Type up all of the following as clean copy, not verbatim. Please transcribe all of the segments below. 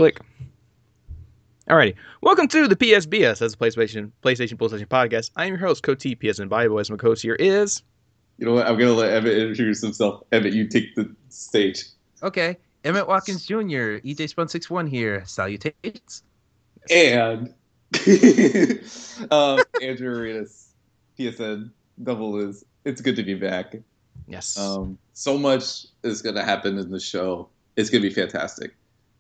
Click. Alrighty. Welcome to the PSBS, that's the PlayStation podcast. I am your host, Code T, PS and Bible. As my host here is... You know what? I'm going to let Emmett introduce himself. Emmett, you take the stage. Okay. Emmett Watkins Jr., EJ Spun 61 here. Salutations. And Andrew Arenas, PSN, Double Liz. It's good to be back. Yes. So much is going to happen in the show. It's going to be fantastic.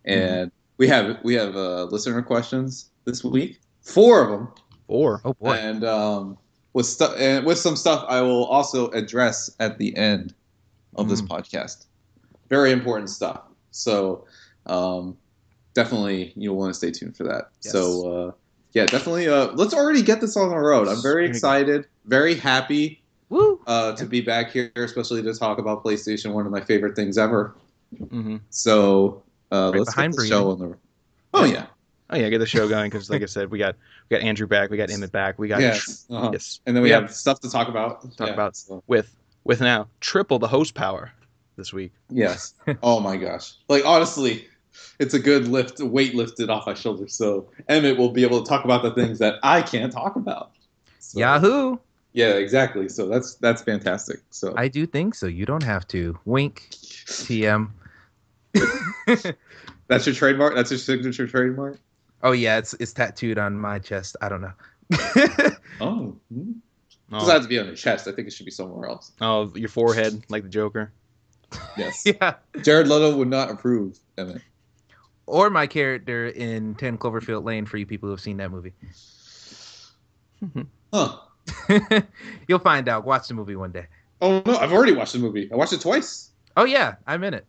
And we have listener questions this week. 4 of them. 4. Oh, boy. And with some stuff I will also address at the end of this podcast. Very important stuff. So definitely you'll want to stay tuned for that. Yes. So definitely let's already get this on the road. I'm very excited, very happy to be back here, especially to talk about PlayStation, one of my favorite things ever. Mm-hmm. So let's get the show on the road. Oh yeah. Oh yeah, get the show going because, like I said, we got Andrew back, we got Emmett back, we got yes, and then we have stuff to talk about. With now triple the host power this week. Yes. Oh my gosh! Like honestly, it's a good weight lifted off my shoulders. So Emmett will be able to talk about the things that I can't talk about. So, Yahoo! Yeah, exactly. So that's fantastic. So I do think so. You don't have to. Wink. TM. That's your trademark. That's your signature trademark. Oh yeah, it's tattooed on my chest. I don't know. Oh. It doesn't have to be on your chest. I think it should be somewhere else. Oh, your forehead, like the Joker. Yes. Yeah. Jared Leto would not approve, Emmett. Or my character in 10 Cloverfield Lane for you people who have seen that movie. Huh. You'll find out. Watch the movie one day. Oh no, I've already watched the movie. I watched it twice. Oh yeah, I'm in it.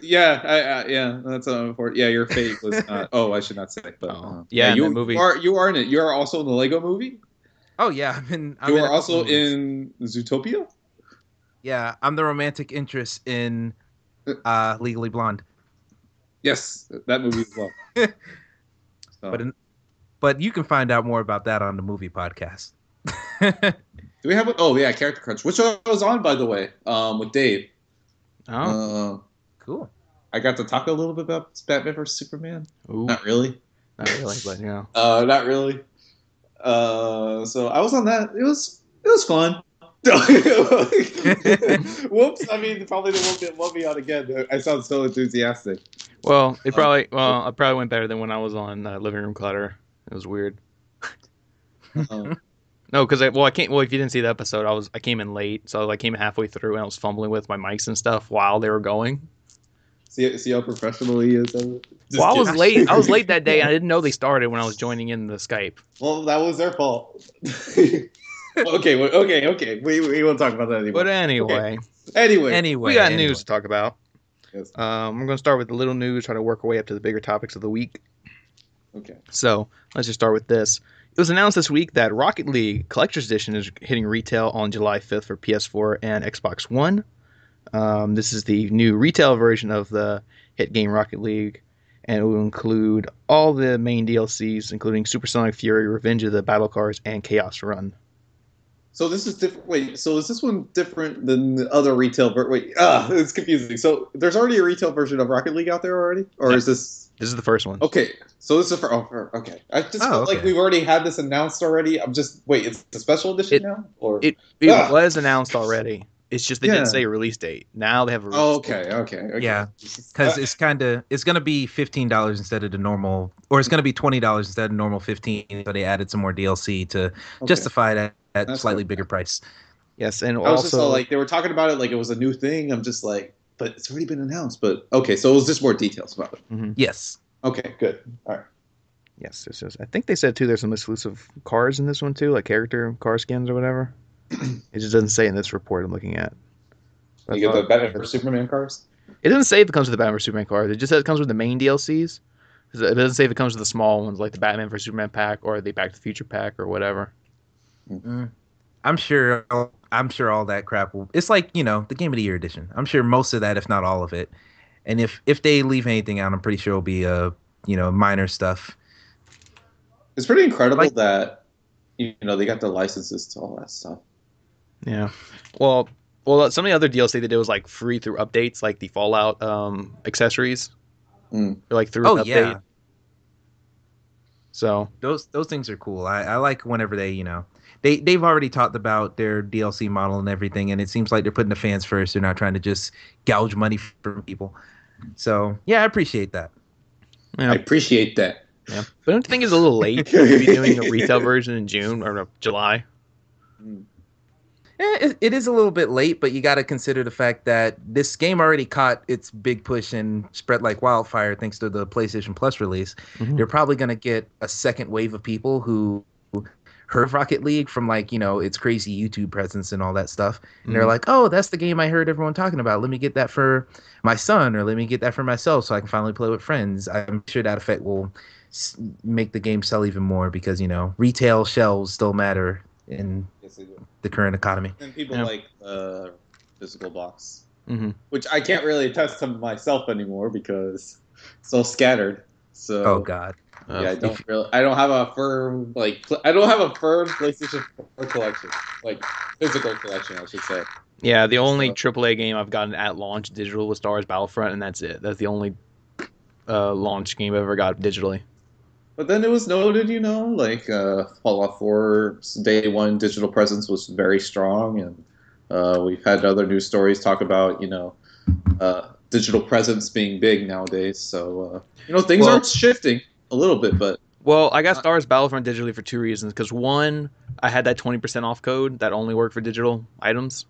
Yeah, that's important. Yeah, your fate was not. Oh, I should not say. But the movie. You are in it. You are also in the Lego movie. Oh yeah, you are also in Zootopia. Yeah, I'm the romantic interest in Legally Blonde. Yes, that movie as well. So. But you can find out more about that on the movie podcast. Do we have one? Oh yeah, Character Crunch, which I was on, by the way, with Dave. Oh, cool. I got to talk a little bit about Batman vs Superman. Ooh. Not really, but yeah. Not really. So I was on that. It was fun. Whoops! I mean, probably they won't get me on again. I sound so enthusiastic. Well, I probably went better than when I was on Living Room Clutter. It was weird. No, because I came. Well, if you didn't see the episode, I came in late, so I came halfway through and I was fumbling with my mics and stuff while they were going. See how professional he is. I was late. I was late that day, and I didn't know they started when I was joining in the Skype. Well, that was their fault. Okay. We won't talk about that anymore. But anyway, we got news to talk about. Yes. I'm going to start with the little news, try to work our way up to the bigger topics of the week. Okay. So let's just start with this. It was announced this week that Rocket League Collector's Edition is hitting retail on July 5th for PS4 and Xbox One. This is the new retail version of the hit game Rocket League, and it will include all the main DLCs, including Supersonic Fury, Revenge of the Battle Cars, and Chaos Run. So this is different. Wait, so is this one different than the other retail? It's confusing. So there's already a retail version of Rocket League out there already, or is this? This is the first one. Okay, so this is okay. I just felt like we've already had this announced already. It's a special edition now, or it was announced already. It's just they didn't say a release date. Now they have a release date. Okay. Yeah, because it's going to be $15 instead of the normal, or it's going to be $20 instead of normal $15. So they added some more DLC to justify that at slightly bigger price. Yes, and I was just all like they were talking about it like it was a new thing. I'm just like, but it's already been announced. But okay, so it was just more details about it. Mm-hmm. Yes. Okay, good. All right. Yes. I think they said too. There's some exclusive cars in this one too, like character car skins or whatever. It just doesn't say in this report I'm looking at. You get the Batman vs Superman cars? It doesn't say if it comes with the Batman vs Superman cars. It just says it comes with the main DLCs. It doesn't say if it comes with the small ones like the Batman vs Superman pack or the Back to the Future pack or whatever. Mm-hmm. I'm sure all that crap will. It's like, the Game of the Year edition. I'm sure most of that, if not all of it. And if they leave anything out, I'm pretty sure it'll be minor stuff. It's pretty incredible that they got the licenses to all that stuff. Yeah. Well, Well, some of the other DLC they did was like free through updates, like the Fallout accessories, or like through Oh an update. yeah, So those things are cool. I like whenever they've already talked about their DLC model and everything, and it seems like they're putting the fans first. They're not trying to just gouge money from people. So yeah, I appreciate that. yeah, I appreciate that. yeah. But don't you think it's a little late to be doing a retail version in June or no, July? It is a little bit late, but you got to consider the fact that this game already caught its big push and spread like wildfire thanks to the PlayStation Plus release. Mm-hmm. They're probably going to get a second wave of people who heard of Rocket League from like, its crazy YouTube presence and all that stuff. And they're like, oh, that's the game I heard everyone talking about. Let me get that for my son, or let me get that for myself so I can finally play with friends. I'm sure that effect will make the game sell even more because, retail shelves still matter in the current economy. And people like physical box, Mm-hmm. which I can't really attest to myself anymore because it's so scattered. So Oh God. yeah, I don't have a firm PlayStation 4 collection, like physical collection, I should say. Yeah, the only AAA game I've gotten at launch digital was Star Wars Battlefront, and that's it. That's the only launch game I ever got digitally. But then it was noted, like Fallout 4's day one digital presence was very strong, and we've had other news stories talk about, digital presence being big nowadays. So, things are shifting a little bit, but... Well, I got Star Wars Battlefront digitally for two reasons. Because one, I had that 20% off code that only worked for digital items.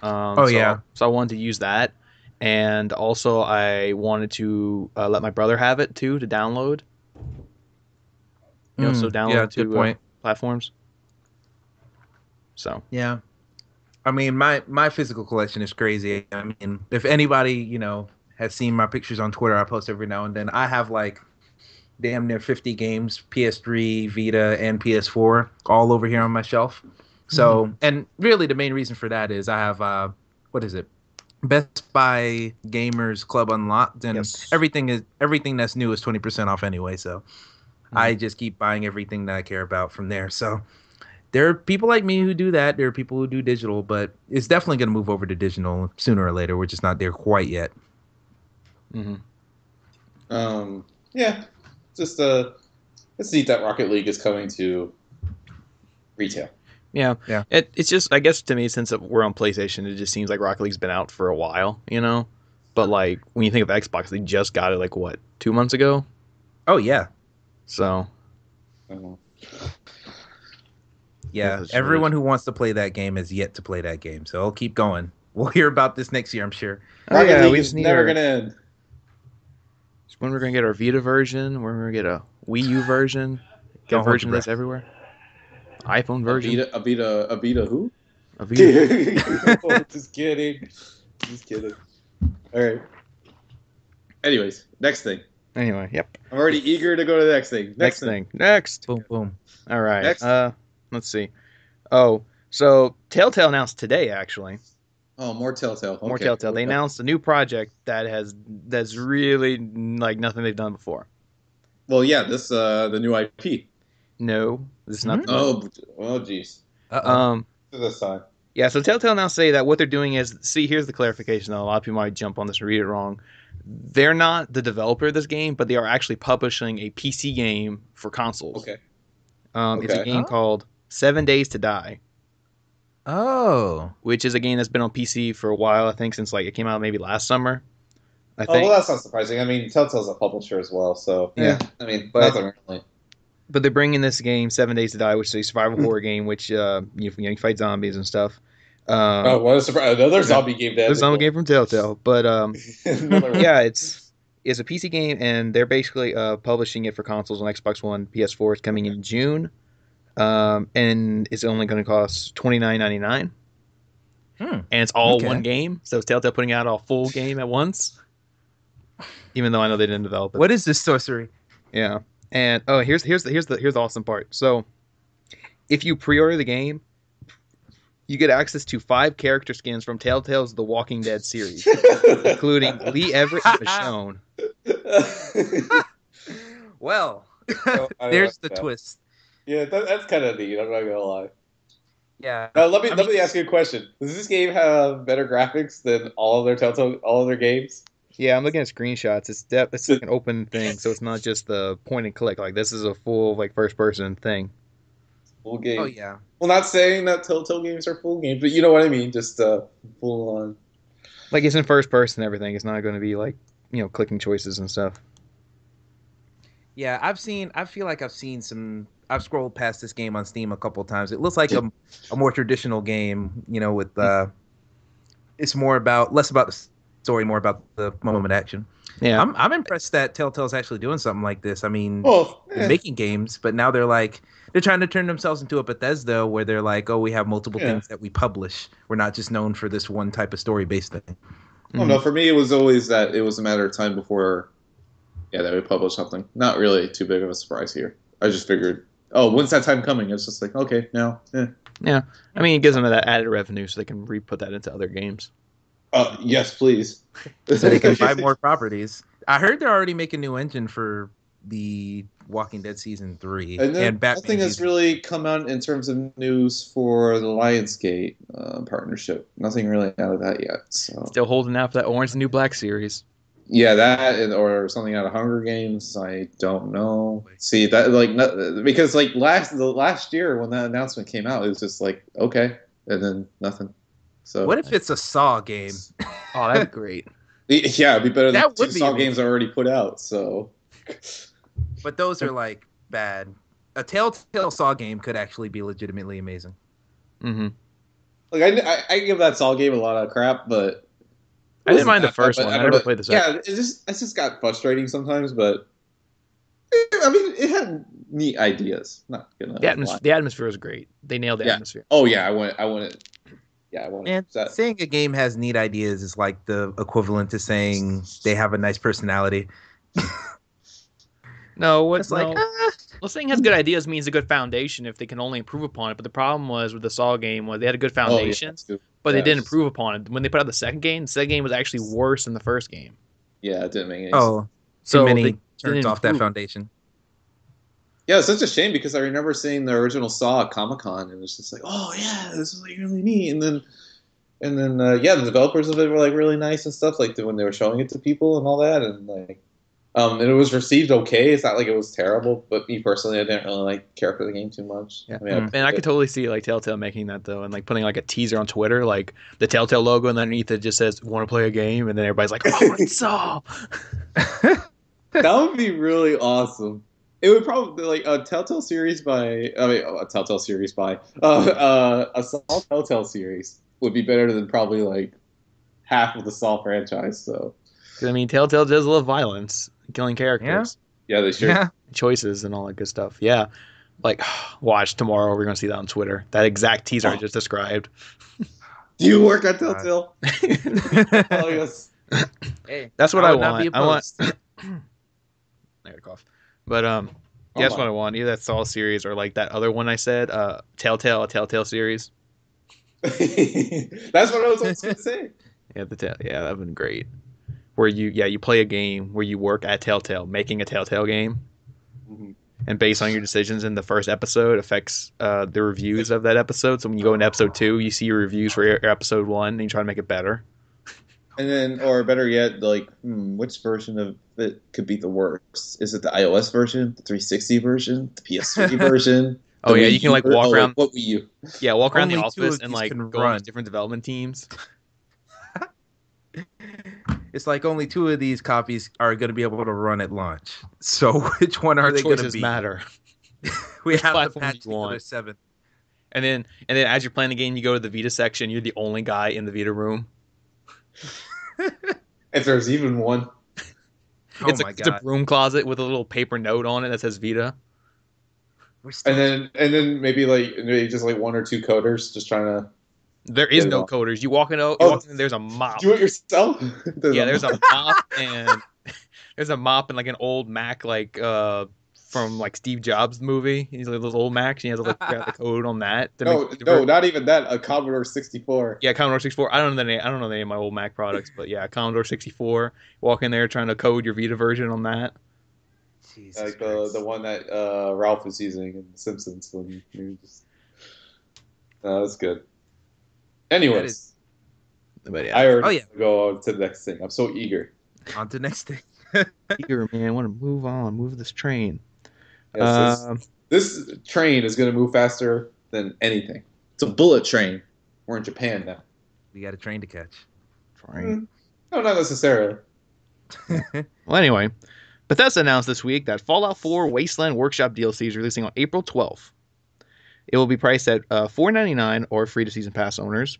So I wanted to use that. And also, I wanted to let my brother have it, too, to download. So download to platforms. So yeah, I mean my physical collection is crazy. I mean, if anybody has seen my pictures on Twitter, I post every now and then. I have like damn near 50 games, PS3, Vita, and PS4, all over here on my shelf. So, and really the main reason for that is I have what is it? Best Buy Gamers Club Unlocked, and everything that's new is 20% off anyway. So. I just keep buying everything that I care about from there. So there are people like me who do that. There are people who do digital, but it's definitely going to move over to digital sooner or later. We're just not there quite yet. Mm-hmm. Yeah, just it's neat that Rocket League is coming to retail. Yeah. It's just, I guess to me, since we're on PlayStation, it just seems like Rocket League's been out for a while, But like when you think of Xbox, they just got it like what, 2 months ago? Oh yeah. So, yeah, everyone who wants to play that game has yet to play that game. So I'll keep going. We'll hear about this next year, I'm sure. Rocket League is never going to end. When we're going to get our Vita version, when we're going to get a Wii U version, get a version of this everywhere. iPhone version. A Vita who? A Vita. Oh, just kidding. All right. Anyways, next thing. Anyway, yep. I'm already eager to go to the next thing. Next. Boom, boom. All right. Next. Let's see. Oh, so Telltale announced today, actually. Oh, more Telltale. Okay. More Telltale. They announced a new project that's really like nothing they've done before. Well, yeah, this the new IP. No, this is not. Oh, jeez. To this side. Yeah, so Telltale now say that what they're doing is, here's the clarification, though. A lot of people might jump on this and read it wrong. They're not the developer of this game, but they are actually publishing a PC game for consoles. Okay. It's a game called 7 Days to Die. Oh. Which is a game that's been on PC for a while, I think, since it came out maybe last summer. I think. Oh, well, that's not surprising. I mean, Telltale's a publisher as well, so... Yeah. I mean, nothing really. But they're bringing this game, 7 Days to Die, which is a survival horror game, which you fight zombies and stuff. What a surprise! Another zombie game. Another zombie game from Telltale, but yeah, it's a PC game, and they're basically publishing it for consoles on Xbox One, PS4. It's coming in June, and it's only going to cost $29.99. And it's all one game, so it's Telltale putting out a full game at once. Even though I know they didn't develop it. What is this sorcery? Yeah. And here's the awesome part. So, if you pre-order the game, you get access to 5 character skins from Telltale's The Walking Dead series, including Lee Everett and Michonne. Well, there's the twist. Yeah, that's kind of neat. I'm not gonna lie. Yeah. Let me ask you a question. Does this game have better graphics than all of their games? Yeah, I'm looking at screenshots. It's like an open thing, so it's not just the point and click. Like this is a full like first person thing. Full Oh game. yeah. Well, not saying that Telltale games are full games, but you know what I mean. Just full on. Like it's in first person and everything. It's not going to be like clicking choices and stuff. Yeah, I feel like I've seen some. I've scrolled past this game on Steam a couple times. It looks like a more traditional game, with it's less about the story, more about the moment action. Yeah. I'm impressed that Telltale's actually doing something like this. I mean, Well, they're making games, but now they're trying to turn themselves into a Bethesda where they're like, oh, we have multiple things that we publish. We're not just known for this one type of story based thing. oh no, for me it was always that it was a matter of time before, they would publish something. Not really too big of a surprise here. I just figured, oh, when's that time coming? It's just like, okay, now, Yeah. I mean, it gives them that added revenue so they can re-put that into other games. Yes, please. So they can buy more properties. I heard they're already making a new engine for the Walking Dead season 3 And then Batman. Nothing has really come out in terms of news for the Lionsgate partnership. Nothing really out of that yet. So Still holding out for that Orange is the New Black series. yeah, or something out of Hunger Games. I don't know. See that because like last year when that announcement came out, it was just like okay, and then nothing. So what if it's a Saw game? Oh, that'd be great. Yeah, it'd be better than That two would be Saw amazing. games are already put out. So, But those are like bad. A Telltale Saw game could actually be legitimately amazing. Mm-hmm. like I give that Saw game a lot of crap, but I didn't mind the first but one. I I don't never know. played the second. Yeah, it just got frustrating sometimes, but I mean, it had neat ideas. Not gonna lie. The atmosphere was great. They nailed the Yeah. atmosphere. Oh yeah, I want it. Yeah, I want And that. saying a game has neat ideas is like the equivalent to saying they have a nice personality. No, what? It's like, No. Well, saying has good ideas means a good foundation if they can only improve upon it. But the problem was with the Saw game was they had a good Oh yeah, foundation, that's good. but they Yeah, didn't improve upon it. When they put out the second game was actually worse than the first game. yeah, it didn't make any sense. oh, too So many they turns didn't off that improve. foundation. Yeah, it's such a shame because I remember seeing the original Saw at Comic-Con and it was just like, oh yeah, this is like really neat. And then the developers of it were like really nice and stuff, like when they were showing it to people and all that, and like, and it was received okay. It's not like it was terrible, but me personally, I didn't really like care for the game too much. Yeah, I mean, and I could totally see like Telltale making that though, and like putting like a teaser on Twitter, like the Telltale logo, and underneath it just says "Want to play a game?" and then everybody's like, "Oh, it's Saw." that would be really awesome. It would probably like a Telltale series a Telltale series a Saw Telltale series would be better than probably like half of the Saw franchise. So I mean, Telltale does love violence, killing characters, yeah, they should. Yeah. choices, and all that good stuff. Yeah, like watch tomorrow. We're gonna see that on Twitter. That exact teaser I just described. Do you work at Telltale? Oh yes. Hey, That's what I I would not want. be I want. opposed. I got a cough, but yeah, that's what I want. Either that Saw series or like that other one I said, a Telltale series. That's what I was going to say. Yeah, that'd been great. Where you play a game where you work at Telltale, making a Telltale game, Mhm. and based on your decisions in the first episode affects the reviews of that episode. So when you go into episode 2, you see your reviews for your episode 1, and you try to make it better. And then, or better yet, like, which version of it could be the worst? Is it the iOS version, the 360 version, the PS3 version? Oh the yeah, Wii you can U like walk around. what Wii U? Yeah, walk around the Only two office of and these like can go on run. these different development teams. It's like only 2 of these copies are going to be able to run at launch. So which one are Your they going to choices be? matter. We Which have to platform patch you the other want. 7. And then as you're playing the game, you go to the Vita section. You're the only guy in the Vita room. If there's even one. Oh my It's a god. broom closet with a little paper note on it that says Vita. We're still And then maybe just like 1 or 2 coders just trying to There is get it no on. coders. You walk in, there's a mop. Do it yourself. There's a mop and there's a mop and like an old Mac from like Steve Jobs movie. He's like those old Macs and he has to like figure out the code on that to No, not even that. A Commodore 64. Yeah, Commodore 64. I don't know the name of my old Mac products, but yeah, Commodore 64. Walk in there trying to code your Vita version on that. Jesus Like Christ. the one that Ralph was using in The Simpsons when he was just... No, that's good. That is. Anyways, But I yeah, Oh already yeah. want to go on to the next thing. I'm so eager. On to the next thing. eager man, I want to move on, move this train. Yes, Um, this train is going to move faster than anything. It's a bullet train. We're in Japan now. We got a train to catch. train. No, not necessarily. Yeah. Well, anyway, Bethesda announced this week that Fallout 4 Wasteland Workshop DLC is releasing on April 12th. It will be priced at $4.99 or free to season pass owners.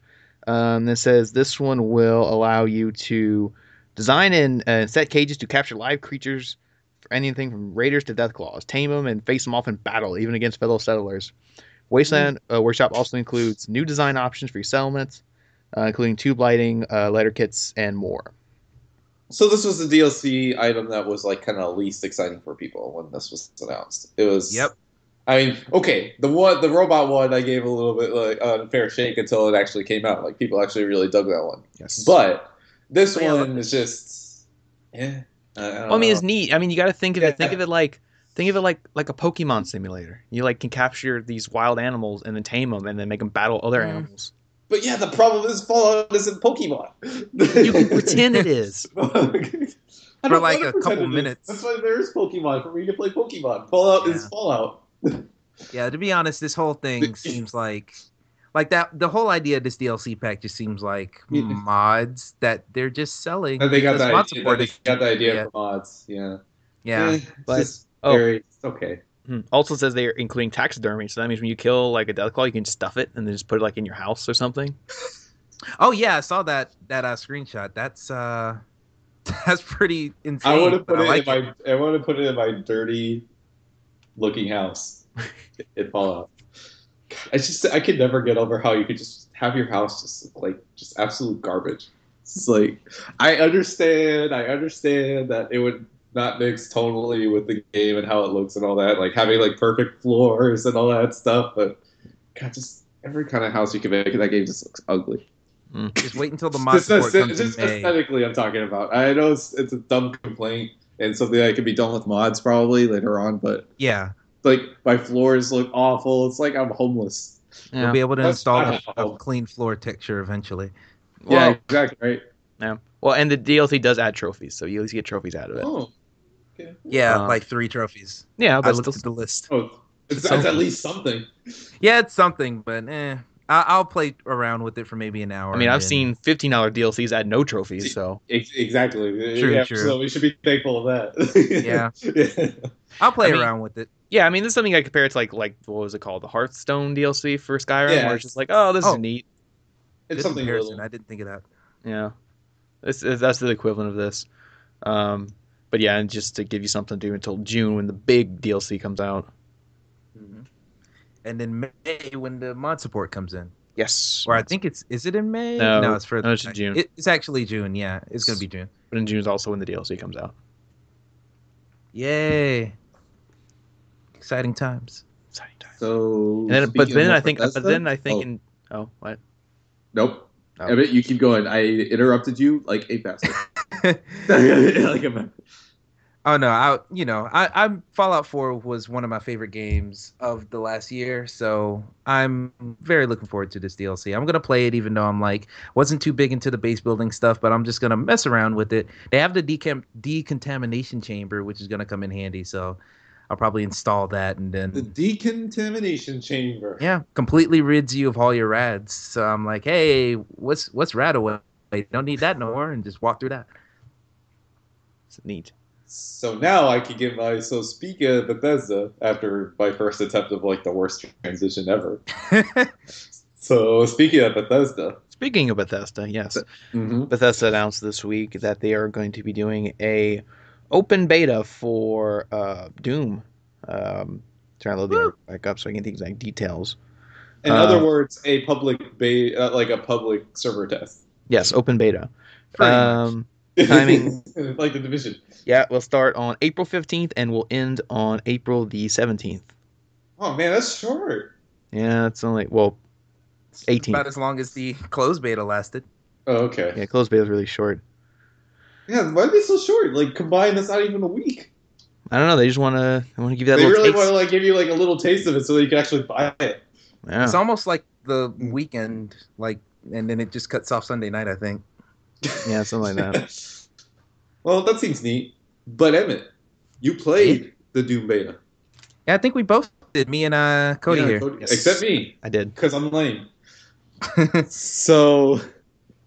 It says this one will allow you to design and set cages to capture live creatures, for anything from raiders to deathclaws, tame them and face them off in battle, even against fellow settlers. Wasteland Workshop also includes new design options for your settlements, including tube lighting, letter kits, and more. So this was the DLC item that was like kind of least exciting for people when this was announced. It was. Yep. I mean, okay, the robot one, I gave a little bit like unfair shake until it actually came out. Like people actually really dug that one. Yes. But this Oh, yeah, one is just, yeah. I don't Well, I mean, know. it's neat. I mean, you got to think of it. Think Yeah. of it like a Pokemon simulator. You like can capture these wild animals and then tame them and then make them battle other animals. But yeah, the problem is Fallout isn't Pokemon. You can pretend it is. I For don't like wanna a pretend couple it is. minutes. That's why there is Pokemon for me to play Pokemon. Fallout is Yeah. Fallout. Yeah, to be honest, this whole thing seems like that. The whole idea of this DLC pack just seems like Yeah. mods that they're just selling. And they got because the mod idea. support They is got the idea yeah. for mods. Yeah. Yeah. It's But- just oh. very. It's okay. Also says they are including taxidermy, so that means when you kill like a deathclaw, you can stuff it and then just put it like in your house or something. Oh yeah, I saw that screenshot. That's that's pretty insane. I want to put but it I like in my. I want to put it in my dirty looking house in Fallout. I could never get over how you could just have your house just look like just absolute garbage. It's like I understand that it would not mix tonally with the game and how it looks and all that, like having like perfect floors and all that stuff. But God, just every kind of house you can make in that game just looks ugly. Just wait until the mod support comes Just in May. aesthetically, I'm talking about. I know it's a dumb complaint and something that can be done with mods probably later on, but Yeah, like my floors look awful. It's like I'm homeless. you'll be able to That's install not a how- clean floor texture eventually. Yeah, Well, exactly right. yeah. Well, and the DLC does add trophies, so you at least get trophies out of it. Oh, okay. Yeah, Um, like 3 trophies. Yeah, I but looked still, at the list. Oh, it's Something. at least something. Yeah, it's something, but I'll play around with it for maybe an hour. I mean, and I've then- seen $15 DLCs add no trophies, so Exactly. True, yeah, true. So we should be thankful of that. Yeah. Yeah. I'll play I mean, around with it. yeah. I mean, this is something I compare it to like what was it called, the Hearthstone DLC for Skyrim, Yeah. where it's just like, oh, this Oh. is neat. It's Good something comparison. little. I didn't think of that. Yeah, that's the equivalent of this. But yeah, and just to give you something to do until June when the big DLC comes out. And then May when the mod support comes in. Yes. Or I think is it in May? No, it's further. no, it's back. June. It's actually June. Yeah, it's gonna be June. But in June is also when the DLC comes out. Yay! Exciting times. Exciting time. So, And then, but speaking then of I think, Bethesda- but then I think Oh, in what? nope. Oh. Emmett, you keep going. I interrupted you like a bastard. Like a Oh no, I'm Fallout 4 was one of my favorite games of the last year, so I'm very looking forward to this DLC. I'm gonna play it even though I'm like wasn't too big into the base building stuff, but I'm just gonna mess around with it. They have the decontamination chamber, which is gonna come in handy, so I'll probably install that and then the decontamination chamber. yeah, completely rids you of all your rads. So I'm like, hey, what's rad away? Don't need that no more, and just walk through that. It's neat. So now I can get my speaking of Bethesda after my first attempt of like the worst transition ever. So speaking of Bethesda, Speaking of Bethesda, yes, mm-hmm. Bethesda announced this week that they are going to be doing a open beta for Doom. Trying to load the article back up so I can get the exact details. In other words, a public like a public server test. Yes, open beta. Pretty much. Timing. Like the Division. Yeah, we'll start on April 15th and we'll end on April the 17th. Oh man, that's short. Yeah, it's only, well, 18th. About as long as the closed beta lasted. Oh, okay. Yeah, closed beta is really short. Yeah, why are they so short? Like combined, that's not even a week. I don't know. They just want to give you that They little really taste. want to like give you like a little taste of it so that you can actually buy it. It's Yeah. almost like the weekend, like, and then it just cuts off Sunday night, I think. Yeah, something like that. Well, that seems neat. But Emmett, you Yeah. played the Doom beta. Yeah, I think we both did. Me and Cody Yeah, here. Cody, except Yes, me, I did. because I'm lame. So,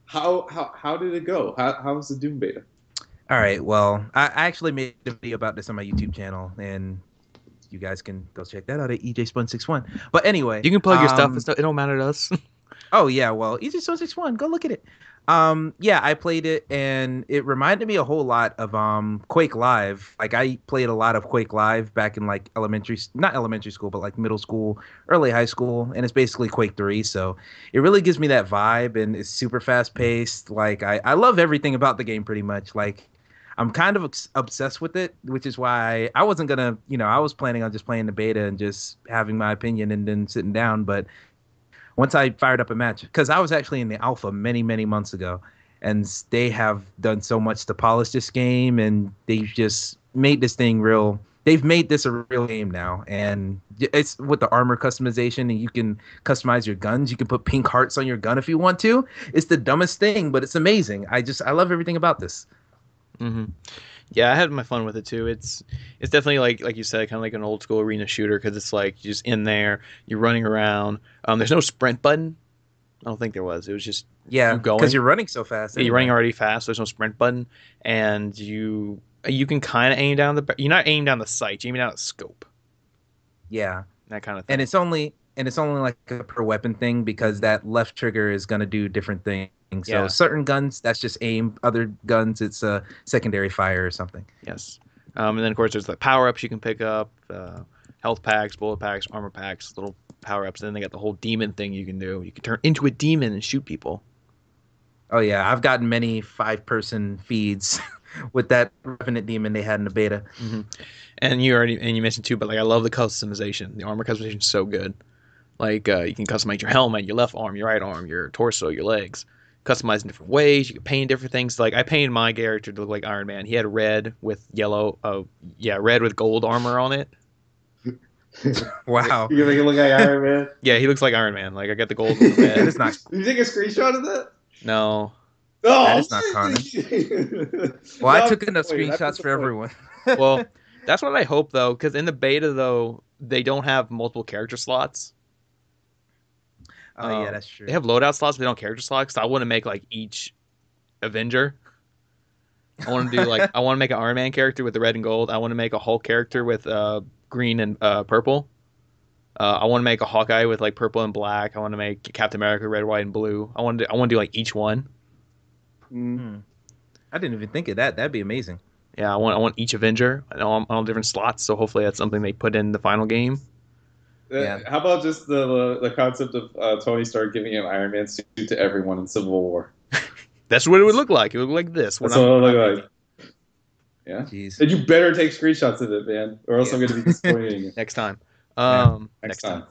how did it go? How was the Doom beta? All right. Well, I actually made a video about this on my YouTube channel, and you guys can go check that out at EJSpun61. But anyway, You can plug your stuff. It don't matter to us. oh yeah, well, EJSpun61, go look at it. Yeah, I played it, and it reminded me a whole lot of Quake Live. Like I played a lot of Quake Live back in like not elementary school, but like middle school, early high school, and it's basically Quake 3. So it really gives me that vibe, and it's super fast paced. Like I love everything about the game pretty much. Like I'm kind of obsessed with it, which is why I wasn't gonna, I was planning on just playing the beta and just having my opinion and then sitting down. But once I fired up a match, because I was actually in the alpha many, many months ago, and they have done so much to polish this game, and they've just made this thing real. They've made this a real game now, and it's with the armor customization, and you can customize your guns. You can put pink hearts on your gun if you want to. It's the dumbest thing, but it's amazing. I love everything about this. Hmm. Yeah, I had my fun with it too. It's definitely like you said, kind of like an old school arena shooter because it's like you're just in there, you're running around. There's no sprint button. I don't think there was. It was just Yeah, you because going. you're running so fast. Yeah, you're running Anyway. already fast. There's no sprint button, and you can kind of aim down you're not aiming down the sight. You're aiming down the scope. Yeah, That kind of and thing. it's only like a per weapon thing because that left trigger is gonna do different things. So Yeah. certain guns, that's just aim. Other guns, it's a secondary fire or something. Yes. And then of course there's the power ups you can pick up, health packs, bullet packs, armor packs, little power ups. And then they got the whole demon thing you can do. You can turn into a demon and shoot people. Oh yeah, I've gotten many 5-person feeds with that Revenant demon they had in the beta. Hmm. And you mentioned too, but like I love the customization. The armor customization is so good. Like you can customize your helmet, your left arm, your right arm, your torso, your legs. Customize in different ways. You can paint different things. Like I painted my character to look like Iron Man. He had red with yellow. Red with gold armor on it. Wow, You make it look like Iron Man. Yeah, he looks like Iron Man. Like I got the gold with the that red. is not Did you take a screenshot of that? No. that Oh, is not common. no, Well, I took enough disappointed. I'm screenshots for disappointed. everyone. Well, that's what I hope though, because in the beta though, they don't have multiple character slots. Oh yeah, that's true. They have loadout slots, but they don't character slots. So I want to make like each Avenger. I want to make an Iron Man character with the red and gold. I want to make a Hulk character with green and purple. I want to make a Hawkeye with like purple and black. I want to make Captain America red, white, and blue. I want to do like each one. Hmm. I didn't even think of that. That'd be amazing. Yeah, I want each Avenger on all different slots. So hopefully that's something they put in the final game. Yeah. How about just the concept of Tony Stark giving an Iron Man suit to everyone in Civil War? That's what it would look like. It would look like this. That's what it look like. Yeah. Jeez. And you better take screenshots of it, man, or else I'm going to be disappointed in you. Next time. Next time.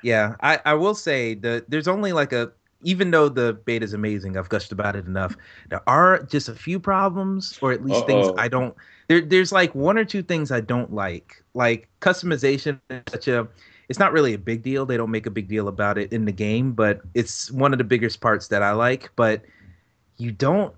Yeah, I will say that there's only like even though the beta is amazing, I've gushed about it enough. There are just a few problems, or at least things I don't. There's like one or two things I don't like. Like customization is it's not really a big deal. They don't make a big deal about it in the game, but it's one of the biggest parts that I like. But you don't.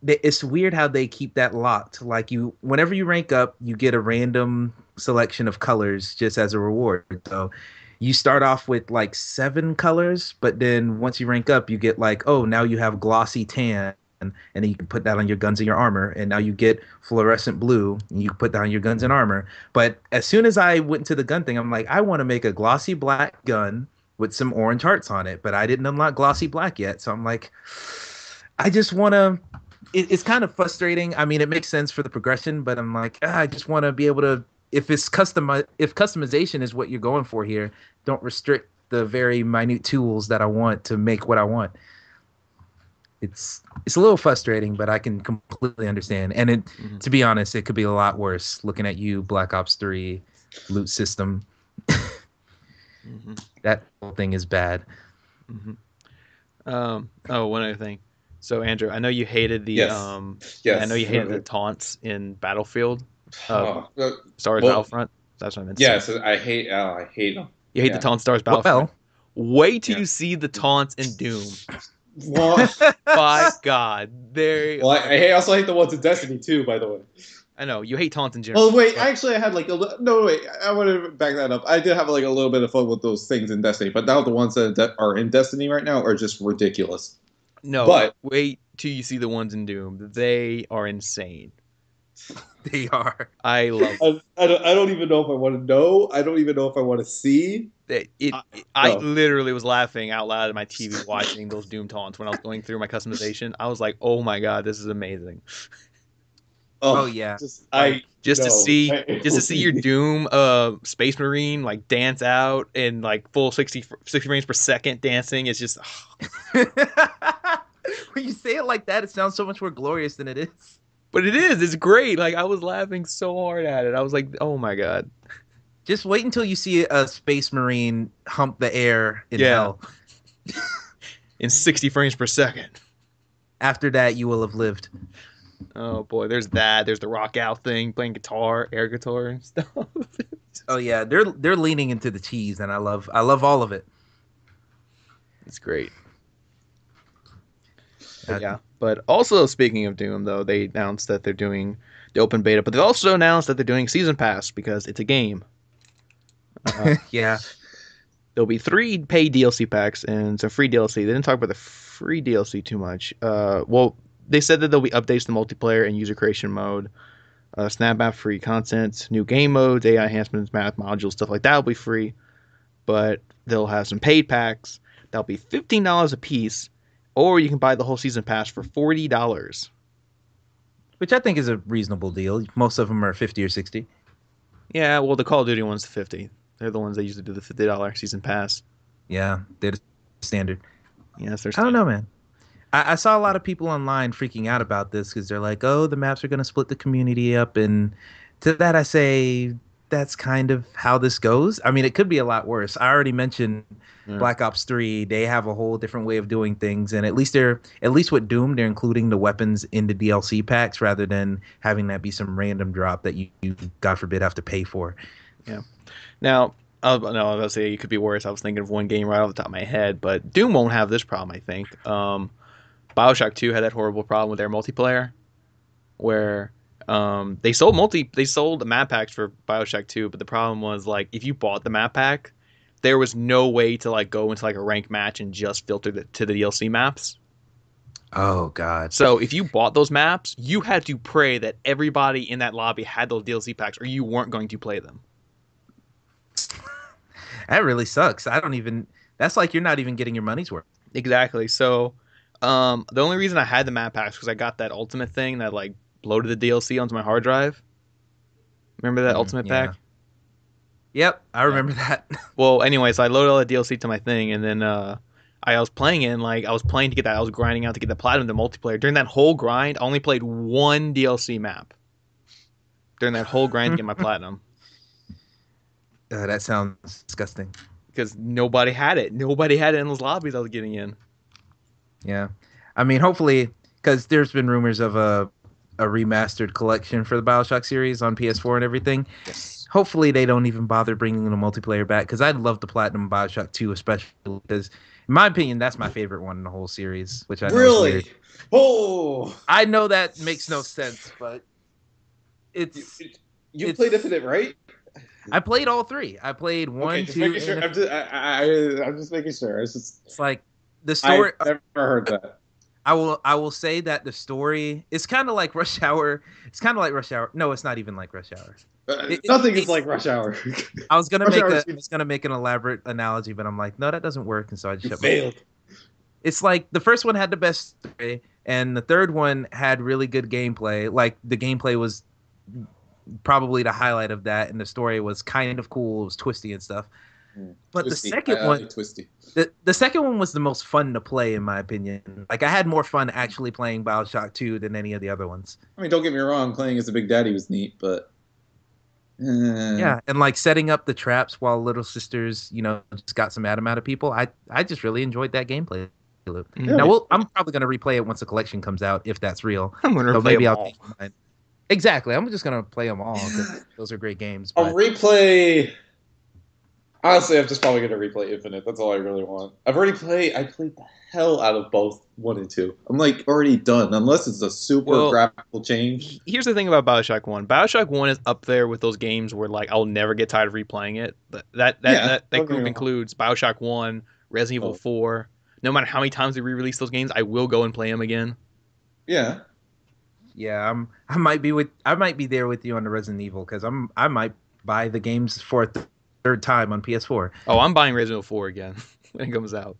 It's weird how they keep that locked. Like whenever you rank up, you get a random selection of colors just as a reward. So you start off with like 7 colors, but then once you rank up, you get like, oh, now you have glossy tan, and then you can put that on your guns and your armor, and now you get fluorescent blue, and you can put that on your guns and armor. But as soon as I went into the gun thing, I'm like, I want to make a glossy black gun with some orange hearts on it, but I didn't unlock glossy black yet, so I'm like, I just want to. It's kind of frustrating. I mean, it makes sense for the progression, but I'm like, I just want to be able to. If customization is what you're going for here, don't restrict the very minute tools that I want to make what I want. It's a little frustrating, but I can completely understand. And to be honest, it could be a lot worse. Looking at you, Black Ops 3 loot system, that whole thing is bad. One other thing. So Andrew, I know you hated the Yes. I know you hated the taunts in Battlefield. Star Wars well, Battlefront. That's what I meant to say. Yes, I hate them. You hate the taunt Star Wars Battlefront. Well, Wait till Yeah. you see the taunts in Doom. Well, By God, well, I also hate the ones in Destiny too. By the way. I know you hate taunts in general. Well, wait. but- Actually, I had like no. Wait, I want to back that up. I did have like a little bit of fun with those things in Destiny, but now the ones that are in Destiny right now are just ridiculous. No, But wait till you see the ones in Doom. They are insane. They are. I love them. I don't even know if I want to know. I don't even know if I want to see. I no. literally was laughing out loud at my TV watching those Doom taunts when I was going through my customization. I was like, "Oh my God, this is amazing!" Oh, yeah. Just to see your Doom Space Marine like dance out in like full 60 frames per second dancing is just When you say it like that, it sounds so much more glorious than it is. but it's great. Like I was laughing so hard at it. I was like, "Oh my God." Just wait until you see a Space Marine hump the air in Yeah. hell. In 60 frames per second. After that, you will have lived. Oh boy, there's that. There's the rock out thing, playing guitar, air guitar and stuff. Oh yeah, they're leaning into the cheese, and I love all of it. It's great. Yeah, but also speaking of Doom, though, they announced that they're doing the open beta, but they also announced that they're doing Season Pass because it's a game. Yeah. There'll be 3 paid DLC packs and some free DLC. They didn't talk about the free DLC too much. Well, they said that there'll be updates to multiplayer and user creation mode, snap map free content, new game modes, AI enhancements, math modules, stuff like that will be free. But they'll have some paid packs that'll be $15 a piece, or you can buy the whole season pass for $40. Which I think is a reasonable deal. Most of them are 50 or 60. Yeah, well, the Call of Duty one's $50. They're the ones that usually do the $50 season pass. Yeah, they're the standard. Yes, they're I don't know, man. I saw a lot of people online freaking out about this because they're like, oh, the maps are going to split the community up. And to that, I say that's kind of how this goes. I mean, it could be a lot worse. I already mentioned Black Ops 3. They have a whole different way of doing things. And at least with Doom, they're including the weapons in the DLC packs rather than having that be some random drop that you God forbid, have to pay for. Yeah. Now, I was going to say it could be worse. I was thinking of one game right off the top of my head, but Doom won't have this problem, I think. BioShock 2 had that horrible problem with their multiplayer, where they sold the map packs for BioShock 2, but the problem was like if you bought the map pack, there was no way to like go into like a ranked match and just filter to the DLC maps. Oh God! So if you bought those maps, you had to pray that everybody in that lobby had those DLC packs, or you weren't going to play them. That really sucks. That's like you're not even getting your money's worth. Exactly. So the only reason I had the map packs because I got that ultimate thing that like loaded the DLC onto my hard drive. Remember that ultimate pack? Yep, I remember that. Well, anyway, so I loaded all the DLC to my thing, and then I was playing it, and like I was playing to get that. I was grinding out to get the platinum, the multiplayer. During that whole grind, I only played one DLC map. During that whole grind to get my platinum. That sounds disgusting. Because nobody had it. Nobody had it in those lobbies I was getting in. Yeah. I mean, hopefully, because there's been rumors of a remastered collection for the BioShock series on PS4 and everything. Yes. Hopefully they don't even bother bringing the multiplayer back, because I'd love the platinum BioShock 2 especially, because in my opinion, that's my favorite one in the whole series, which I know is weird. Oh! I know that makes no sense, but it's... You played Infinite, right? I played all 3. I played 1, 2, sure. and... I'm just making sure. It's like the story... I've never heard that. I will say that the story is kind of like Rush Hour. It's kind of like Rush Hour. No, it's not even like Rush Hour. Nothing is like Rush Hour. I was gonna make an elaborate analogy, but I'm like, no, that doesn't work, and so I just shut failed. It's like the first one had the best story, and the third one had really good gameplay. Like the gameplay was probably the highlight of that, and the story was kind of cool. It was twisty and stuff. But Twisty. The second one, twisty. The second one was the most fun to play, in my opinion. Like I had more fun actually playing BioShock 2 than any of the other ones. I mean, don't get me wrong, playing as a Big Daddy was neat, but yeah, and like setting up the traps while little sisters, just got some Adam out of people. I just really enjoyed that gameplay loop. Yeah. Now I'm probably gonna replay it once the collection comes out, if that's real. I'm gonna replay them all. Exactly, I'm just gonna play them all because those are great games. But... I'll replay Honestly, I'm just probably gonna replay Infinite. That's all I really want. I played the hell out of both 1 and 2. I'm like already done, unless it's a super Well, graphical change. here's the thing about Bioshock One. Bioshock One is up there with those games where like I'll never get tired of replaying it. Yeah, That don't get group me wrong. includes Bioshock One, Resident Evil Oh. 4. No matter how many times they re-release those games, I will go and play them again. Yeah. Yeah, I might be there with you on the Resident Evil because I might buy the games for a third time on PS4. Oh, I'm buying Resident Evil 4 again when it comes out.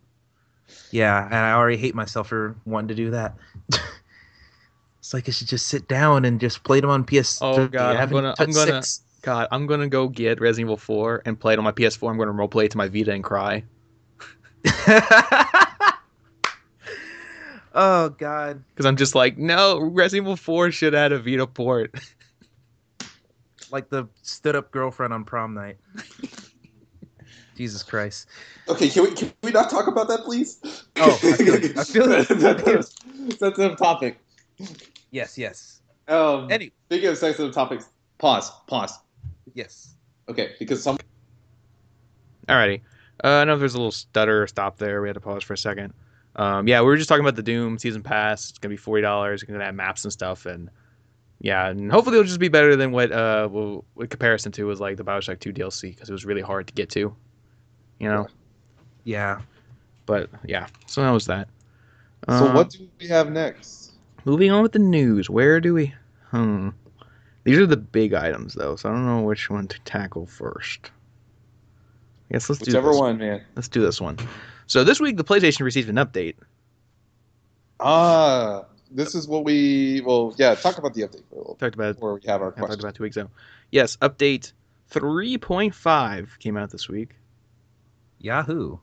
Yeah, and I already hate myself for wanting to do that. It's like I should just sit down and just play them on PS3. Oh God, I haven't touched 6. I'm gonna go get Resident Evil 4 and play it on my PS4. I'm gonna roleplay it to my Vita and cry. Oh God, Because I'm just like, no, Resident Evil 4 should add a Vita port. like the stood up girlfriend on prom night. Jesus Christ. Okay, can we not talk about that, please? Oh, I feel that's a sensitive topic. Yes. Speaking of sensitive topics, pause. Yes. Okay, because some. Alrighty. I know there's a little stutter or stop there. We had to pause for a second. Yeah, we were just talking about the Doom season pass. It's gonna be $40. It's gonna have maps and stuff, and yeah, and hopefully it'll just be better than what comparison to was like the Bioshock 2 DLC because it was really hard to get to, you know. Yeah. But yeah, so that was that. So what do we have next? Moving on with the news. Where do we? These are the big items though, so I don't know which one to tackle first. I guess let's do Whichever this one, man. Let's do this one. So this week, the PlayStation received an update. This is what we. Well, yeah. Talk about the update for a little. Talked about. Where we have our I talked question. about 2 weeks ago. Yes, update 3.5 came out this week. Yahoo.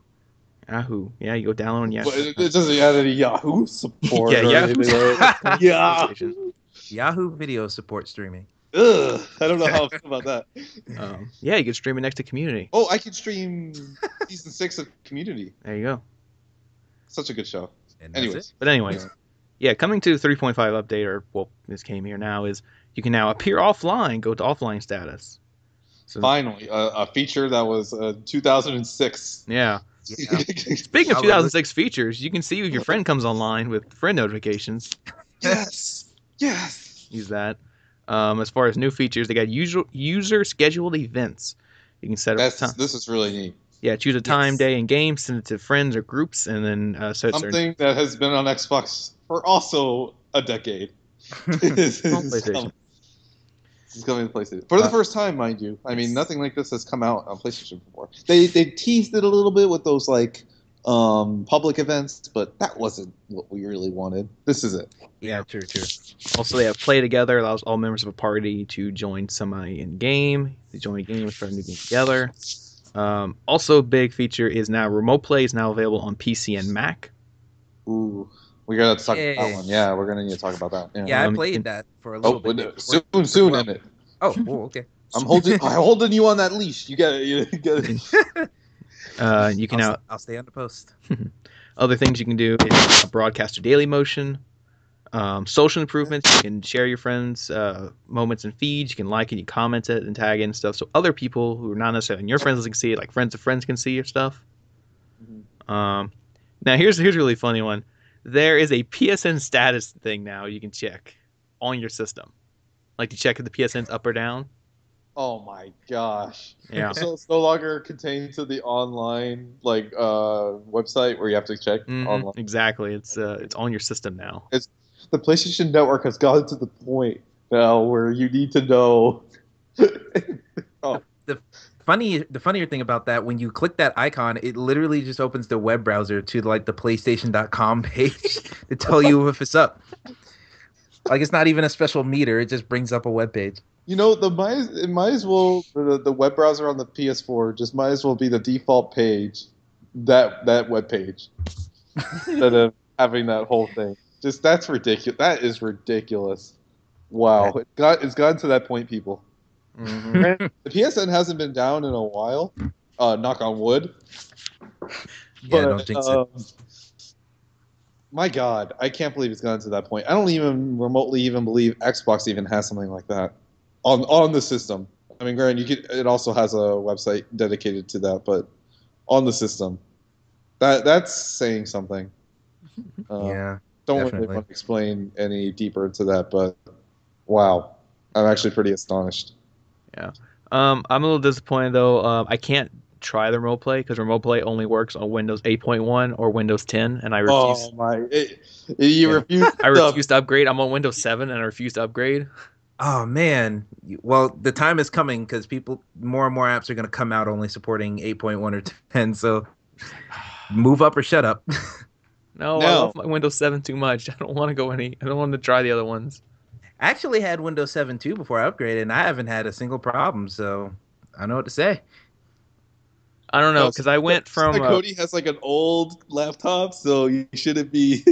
Yahoo. Yeah, you go download on Yahoo. But it doesn't have any Yahoo support. Yeah, or Yahoo. anything like that. PlayStation. Yahoo Video support streaming. Ugh, I don't know how I feel about that. Yeah, you can stream it next to Community. Oh, I can stream season 6 of Community. There you go. Such a good show. And that's Anyways, it. But anyways, yeah, coming to 3.5 update, or well, this came here now, is you can now appear offline, go to offline status. So, finally, a feature that was 2006. yeah. Yeah. Speaking of 2006 features, you can see if your friend comes online with friend notifications. Yes. Use that. As far as new features, they got user scheduled events. You can set up time. This is really neat. Yeah, choose a time, Yes. day, and game, send it to friends or groups, and then set certain. Something that has been on Xbox for also a decade. PlayStation. It's coming to PlayStation for the first time, mind you. I mean, nothing like this has come out on PlayStation before. They teased it a little bit with those like public events, but that wasn't what we really wanted. This is it. Yeah, true. Also, they have play together. Allows all members of a party to join somebody in game. They join a game and start a new game together. Also, a big feature is now remote play is now available on PC and Mac. Ooh, we gotta talk about that one. Yeah, we're gonna need to talk about that. Yeah, I you played can- that for a little bit. Soon, Emmett. Oh, okay. I'm holding you on that leash. You got it. You can now I'll stay on the post. other things you can do is broadcast a daily motion. Social improvements, you can share your friends' moments and feeds. You can like it, you comment it, and tag it and stuff. So other people who are not necessarily your friends can see it, like friends of friends can see your stuff. Now here's a really funny one. There is a PSN status thing now you can check on your system, like to check if the PSN's up or down. Oh my gosh! Yeah. So it's no longer contained to the online website where you have to check online. Exactly. It's on your system now. The PlayStation Network has gotten to the point now where you need to know. The funnier thing about that, when you click that icon, it literally just opens the web browser to like the PlayStation.com page to tell you if it's up. Like it's not even a special meter; it just brings up a web page. You know, it might as well the web browser on the PS4 just might as well be the default page, that web page, instead of having that whole thing. Just that's ridiculous. That is ridiculous. Wow, it's gotten to that point, people. Mm-hmm. The PSN hasn't been down in a while. Knock on wood. Yeah, don't jinx it. My God, I can't believe it's gotten to that point. I don't even remotely even believe Xbox even has something like that on the system. I mean, granted, it also has a website dedicated to that, but on the system, that's saying something. Yeah, Don't really definitely. want to explain any deeper into that, but wow, I'm actually pretty astonished. Yeah. I'm a little disappointed though. I can't try the remote play because remote play only works on Windows 8.1 or Windows 10, and I Oh refuse. my! You Yeah, refuse I to. refuse to upgrade. I'm on Windows 7 and I refuse to upgrade. Oh man. Well, the time is coming because people more and more apps are going to come out only supporting 8.1 or 10. So move up or shut up. No, I love No, my Windows 7 too much. I don't want to go any. I don't want to try the other ones. I actually had Windows 7 too before I upgraded, and I haven't had a single problem. So I know what to say. I don't know no. because I went from Cody has like an old laptop, so you shouldn't be.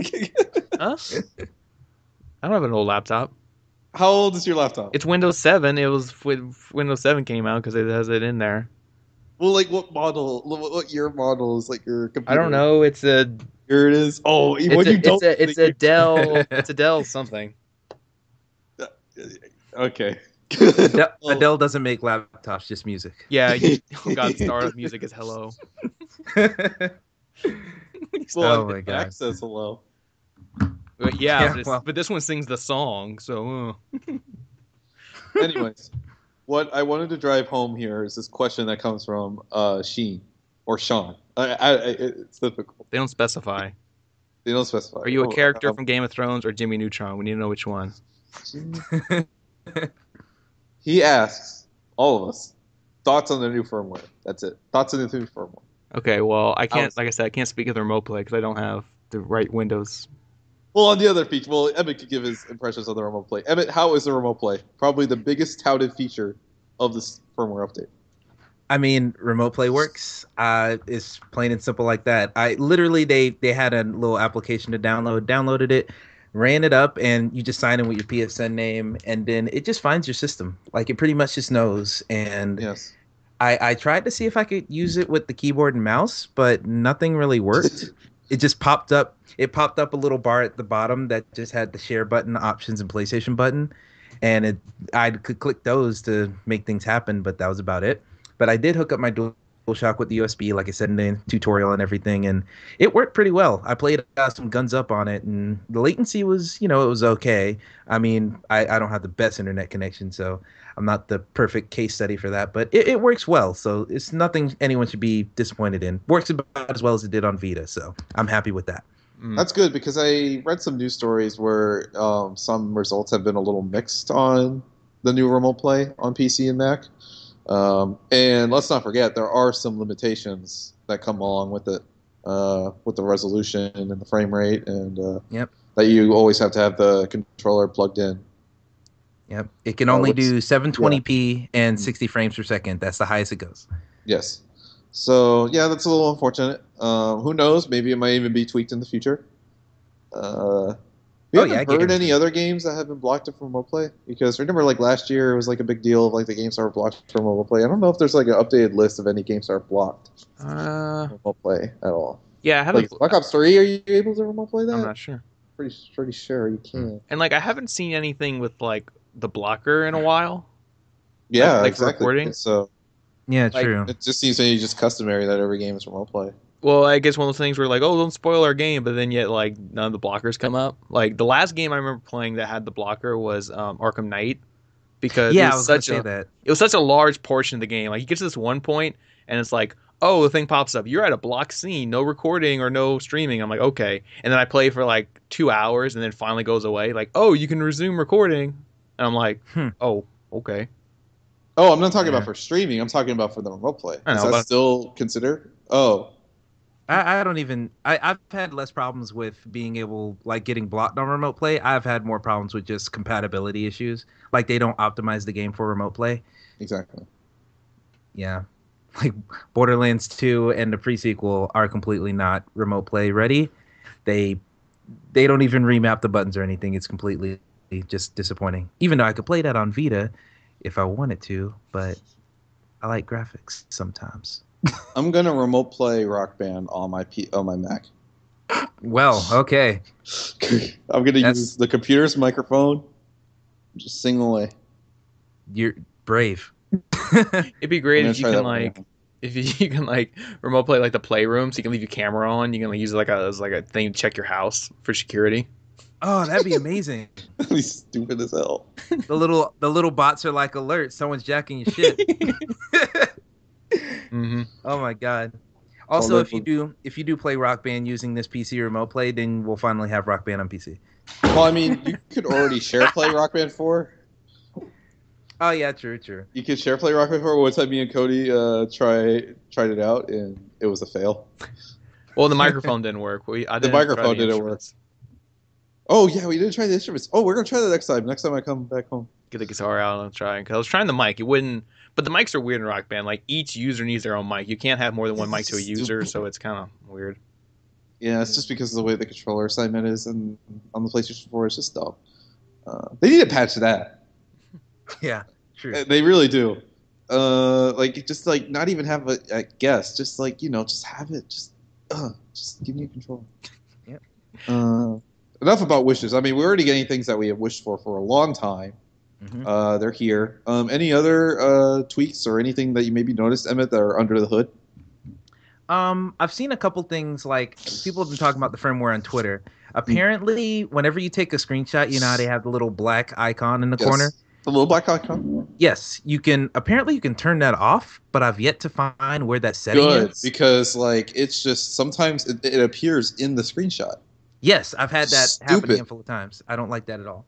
huh? I don't have an old laptop. How old is your laptop? It's Windows 7. It was when Windows 7 came out because it has it in there. Well, like what model? What year model is like your I don't computer? know. It's a Here it is. Oh, it's what you a it's don't a it's think a Dell. It's a Dell something. Okay. Oh, Adele doesn't make laptops, just music. Yeah. Oh God, startup music is hello. well, I Oh mean, my Max god. says hello. But yeah, Yeah, well, but this one sings the song. So Anyways, what I wanted to drive home here is this question that comes from Sheen or Sean. It's difficult. they don't specify. They don't specify. Are you a Oh, character from Game of Thrones or Jimmy Neutron? We need to know which one. he asks all of us thoughts on the new firmware. That's it. Thoughts on the new firmware. Okay, well, I I can't. was, Like I said, I can't speak of the remote play because I don't have the right Windows. well, on the other feature, well, Emmett could give his impressions of the remote play. Emmett, how is the remote play? Probably the biggest touted feature of this firmware update. I mean, remote play works. It's plain and simple like that. I literally they had a little application to download, downloaded it, ran it up, and you just sign in with your PSN name, and then it just finds your system. Like it pretty much just knows. And Yes. I tried to see if I could use it with the keyboard and mouse, but nothing really worked. It just popped up. It popped up a little bar at the bottom that just had the share button, options, and PlayStation button, and I could click those to make things happen, but that was about it. But I did hook up my DualShock with the USB, like I said in the tutorial and everything, and it worked pretty well. I played some guns up on it, and the latency was, it was okay. I mean, I don't have the best internet connection, so I'm not the perfect case study for that, but it works well. So it's nothing anyone should be disappointed in. Works about as well as it did on Vita, so I'm happy with that. Mm. That's good because I read some news stories where some results have been a little mixed on the new remote play on PC and Mac. And let's not forget, there are some limitations that come along with the resolution and the frame rate, and Yep. that you always have to have the controller plugged in. Yep. It can only Which, do yeah, 720p and 60 frames per second. That's the highest it goes. yes. So yeah, that's a little unfortunate. Who knows? Maybe it might even be tweaked in the future. We Oh yeah, I haven't heard any guarantee. other games that have been blocked from remote play because remember, like last year, it was like a big deal of like the games that were blocked from remote play. I don't know if there's like an updated list of any games that are blocked Uh, from remote play at all. yeah, I haven't. Like Black Ops 3, are you able to remote play I'm that? not sure. Pretty sure you Hmm. can. And like, I haven't seen anything with like the blocker in a while. Yeah, Like for exactly. recording. So Yeah, Like, true. it just seems to me just customary that every game is remote play. well, I guess one of those things where like, oh, don't spoil our game, but then yet like none of the blockers come up. Like the last game I remember playing that had the blocker was Arkham Knight because Yeah, I was gonna say that. it was such a large portion of the game. Like you get to this one point and it's like, oh, the thing pops up. You're at a block scene, no recording or no streaming. I'm like, okay. And then I play for like 2 hours and then finally goes away. Like, oh, you can resume recording. And I'm like, Hmm. oh, okay. Oh, I'm not talking Yeah. about for streaming. I'm talking about for the remote play. I Is know, that but still considered? Oh, I don't even. I've had less problems with being able, like, getting blocked on remote play. I've had more problems with just compatibility issues. Like, they don't optimize the game for remote play. exactly. Yeah. Like, Borderlands 2 and the pre-sequel are completely not remote play ready. They they don't even remap the buttons or anything. It's completely just disappointing. Even though I could play that on Vita if I wanted to, but I like graphics sometimes. I'm gonna remote play Rock Band on my Mac. Well, okay. I'm gonna That's- use the computer's microphone. Just sing away. You're brave. It'd be I'm great gonna if you try can that one. if you can remote play like the playroom, so you can leave your camera on. You can use it as like a thing to check your house for security. Oh, that'd be amazing. That'd be stupid as hell. The little bots are like alert, someone's jacking your shit. Hmm. Oh my god. So Also, like, if you do play Rock Band using this PC remote play, then we'll finally have Rock Band on PC. well, I mean, you could already share play Rock Band 4. Oh yeah, true, true. You could share play Rock Band 4. One time, me and Cody tried it out, and it was a fail. Well, the microphone didn't work. I The didn't try microphone didn't work. instruments. Oh yeah, we didn't try the instruments. Oh, we're gonna try that next time. Next time I come back home. Get the guitar out and try. Because I was trying the mic, it wouldn't. But the mics are weird in Rock Band. Like each user needs their own mic. You can't have more than one mic to a user, so it's kind of weird. Yeah, it's just because of the way the controller assignment is, and on the PlayStation 4, it's just dumb. They need to patch that. Yeah, true. They really do. Just not even have a guest. Just just have it. Just give me a controller. Yep. Enough about wishes. I mean, we're already getting things that we have wished for a long time. Mm-hmm. They're here. Any other tweaks or anything that you maybe noticed, Emmett, that are under the hood? I've seen a couple things, like people have been talking about the firmware on Twitter. Apparently, whenever you take a screenshot, you know how they have the little black icon in the corner? The little black icon? Yes, you can turn that off, but I've yet to find where that setting Good, is. because it's just sometimes it appears in the screenshot. Yes, I've had that happen a Stupid. handful of times. I don't like that at all.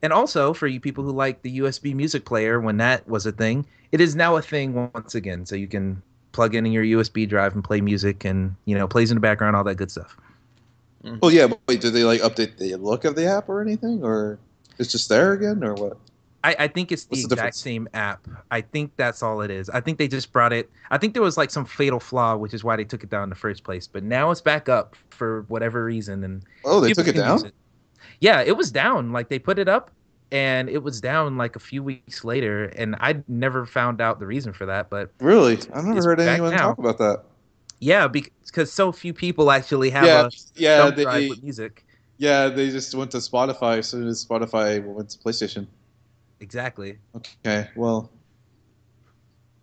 And also, for you people who like the USB music player, when that was a thing, it is now a thing once again. So you can plug in your USB drive and play music, and plays in the background, all that good stuff. Well, yeah, but wait, did they update the look of the app or anything, or it's just there again, or what? I think it's the What's the exact difference? same app. I think that's all it is. I think they just brought it. I think there was some fatal flaw, which is why they took it down in the first place. But now it's back up for whatever reason, and Oh, they people took it can use down? it. Yeah, it was down. Like they put it up, and it was down a few weeks later, and I never found out the reason for that. But Really? I've never it's heard back anyone now. talk about that. Yeah, because so few people actually have Yeah, a yeah, thumb drive with music. they just went to Spotify as soon as Spotify went to PlayStation. Exactly. Okay, well.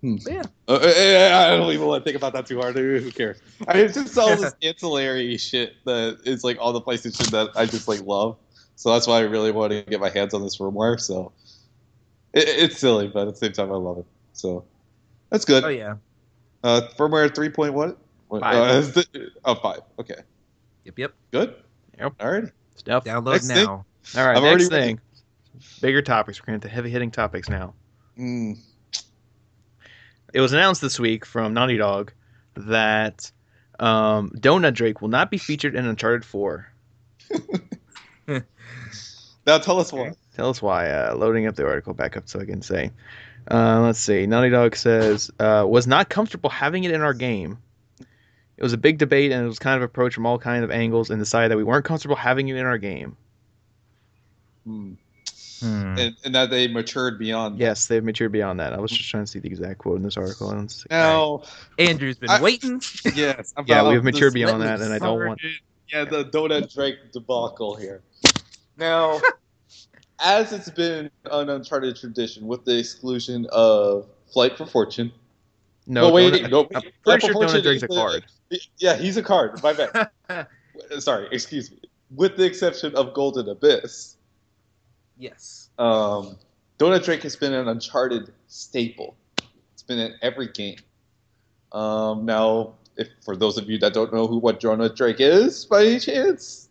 But yeah. I don't even want to think about that too hard. Who cares? I mean, it's just all this ancillary shit that is all the PlayStation that I just love. So that's why I really want to get my hands on this firmware. So it's silly, but at the same time, I love it. So that's good. Oh yeah. Firmware 3. What? 5. 5. Okay. Yep. Good. Yep. Alrighty. Stuff. Download Next thing. now. All right. I'm Next already ready. thing. Bigger topics. We're going to heavy hitting topics now. It was announced this week from Naughty Dog that Donut Drake will not be featured in Uncharted 4. Now tell us why. Tell us why. Loading up the article back up so I can say. Let's see. Naughty Dog says, was not comfortable having it in our game. It was a big debate, and it was kind of approached from all kinds of angles, and decided that we weren't comfortable having it in our game. And that they matured beyond that. Yes, they've matured beyond that. I was just trying to see the exact quote in this article. Now, Andrew's been waiting. yes. Yeah, we've about matured this beyond that, and I don't want... Yeah, the Donut Drake debacle here. Now, as it's been an Uncharted tradition, with the exclusion of Flight for Fortune. No, I'm pretty Flight sure for Fortune Donut Drake's a is card. Yeah, he's a card. My bad. Sorry, excuse me. With the exception of Golden Abyss. Yes. Donut Drake has been an Uncharted staple. It's been in every game. Now, if for those of you that don't know what Donut Drake is, by any chance,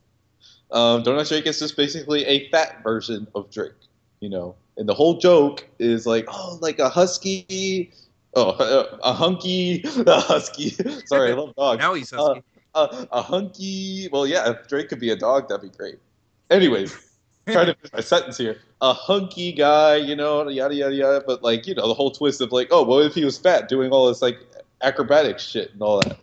Donut Drake is just basically a fat version of Drake. And the whole joke is like a husky, a hunky, a husky. Sorry, I love dogs. Now he's husky. A hunky. Well, yeah, if Drake could be a dog, that'd be great. Anyways. Trying to finish my sentence here. A hunky guy, yada yada yada. But the whole twist of what if he was fat, doing all this acrobatic shit and all that.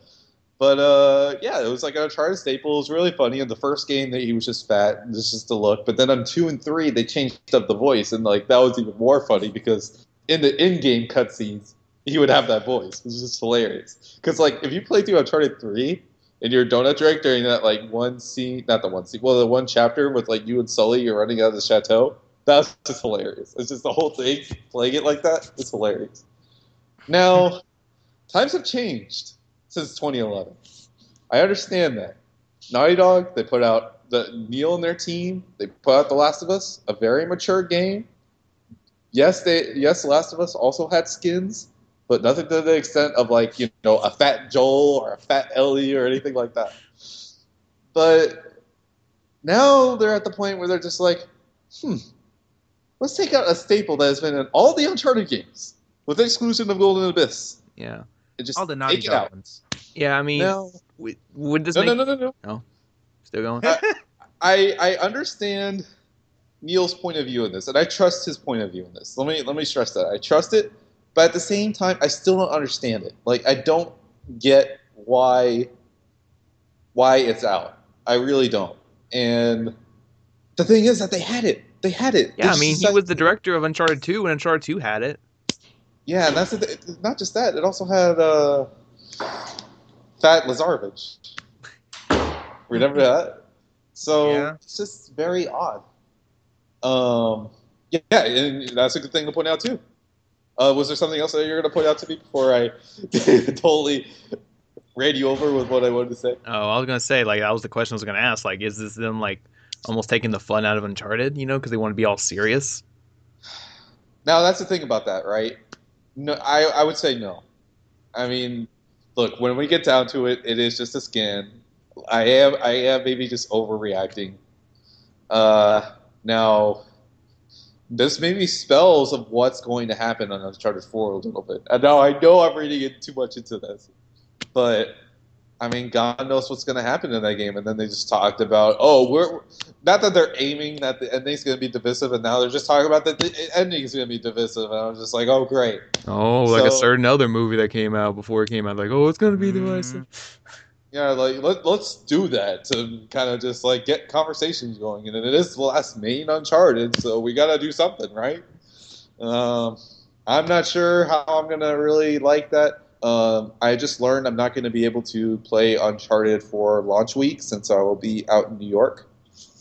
But yeah, it was an Uncharted staple. It was really funny. In the first game, that he was just fat, and this is just the look. But then on 2 and 3, they changed up the voice, and that was even more funny because in the in-game cutscenes, he would have that voice. It was just hilarious. Because if you play through Uncharted 3. And your Donut Drake during that one scene, not the one scene, well, the one chapter with you and Sully, you're running out of the chateau. That's just hilarious. It's just the whole thing playing it like that. It's hilarious. Now, times have changed since 2011. I understand that. Naughty Dog, they put out Neil and their team. They put out The Last of Us, a very mature game. Yes, The Last of Us also had skins, but nothing to the extent of like a fat Joel or a fat Ellie or anything like that. But now they're at the point where they're just like, let's take out a staple that has been in all the Uncharted games, with the exclusion of Golden Abyss. Yeah. And just All the Naughty take it Dog out. ones. Yeah, I mean, No. would this No, make... no. No? Still going? I understand Neil's point of view in this, and I trust his point of view in this. Let me stress that. I trust it, but at the same time, I still don't understand it. Like, I don't get why it's out. I really don't. And the thing is that they had it. They had it. Yeah, I mean, he was the director of Uncharted 2 when Uncharted 2 had it. Yeah, and that's not just that. It also had Fat Lazarevich. Remember that? So Yeah. It's just very odd. Yeah, and that's a good thing to point out too. Was there something else that you're going to point out to me before I totally ran you over with what I wanted to say? Oh, I was going to say, like, that was the question I was going to ask. Like, is this them, like, almost taking the fun out of Uncharted, because they want to be all serious? Now, that's the thing about that, right? No, I would say no. I mean, look, when we get down to it, it is just a skin. I am maybe just overreacting. Now, this maybe spells of what's going to happen on Uncharted 4 a little bit. And now I know I'm reading too much into this, but I mean, God knows what's going to happen in that game. And then they just talked about, we're not that they're aiming that the ending's going to be divisive, and now they're just talking about that the ending's going to be divisive. And I was just like, oh, great. Oh, like a certain other movie that came out before it came out, like, it's going to be divisive. Yeah, like let's do that to kind of just like get conversations going, and it is the last main Uncharted, so we got to do something, right? I'm not sure how I'm gonna really like that. I just learned I'm not going to be able to play Uncharted for launch week since I will be out in New York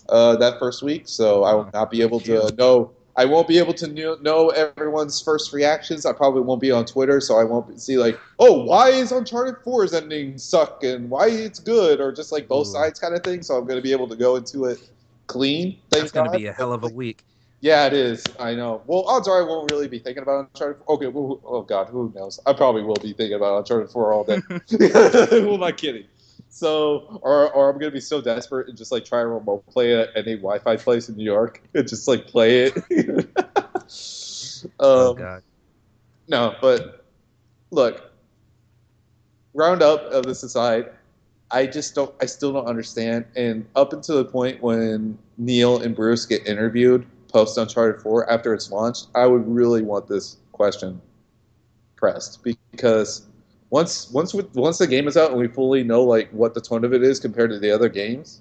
that first week, so I will not be able to know. I won't be able to know everyone's first reactions. I probably won't be on Twitter, so I won't see like, why is Uncharted 4's ending suck and why it's good, or just like both sides kind of thing. So I'm going to be able to go into it clean. That's going to be a hell of a week. Yeah, it is. I know. Well, odds are I won't really be thinking about Uncharted 4. Okay, oh God, who knows? I probably will be thinking about Uncharted 4 all day. Who am I kidding? So, or I'm gonna be so desperate and just like try to remote play it at any Wi-Fi place in New York and just like play it. Oh God. No, but look, round up of this aside, I still don't understand. And up until the point when Neil and Bruce get interviewed post Uncharted 4 after it's launched, I would really want this question pressed, because once the game is out and we fully know like what the tone of it is compared to the other games,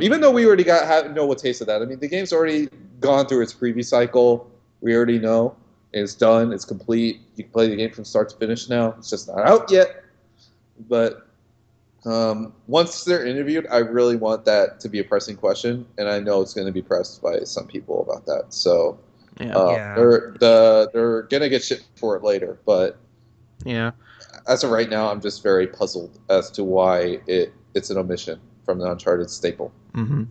even though we already know what taste of that. I mean, the game's already gone through its preview cycle. We already know it's done. It's complete. You can play the game from start to finish now. It's just not out yet. But once they're interviewed, I really want that to be a pressing question, and I know it's going to be pressed by some people about that. So they're gonna get shit for it later. But yeah. As of right now, I'm just very puzzled as to why it's an omission from the Uncharted staple. Mm-hmm.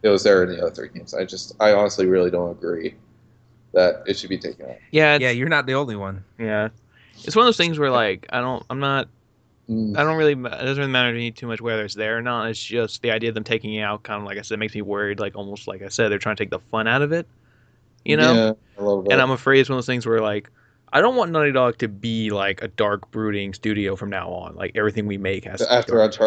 It was there in the other three games. I honestly really don't agree that it should be taken out. Yeah, you're not the only one. Yeah, it's one of those things where like I don't really, it doesn't really matter to me too much whether it's there or not. It's just the idea of them taking it out, kind of like I said, makes me worried. Like almost like I said, they're trying to take the fun out of it. Yeah, a little bit. And I'm afraid it's one of those things where like I don't want Naughty Dog to be like a dark brooding studio from now on. Like everything we make has after Last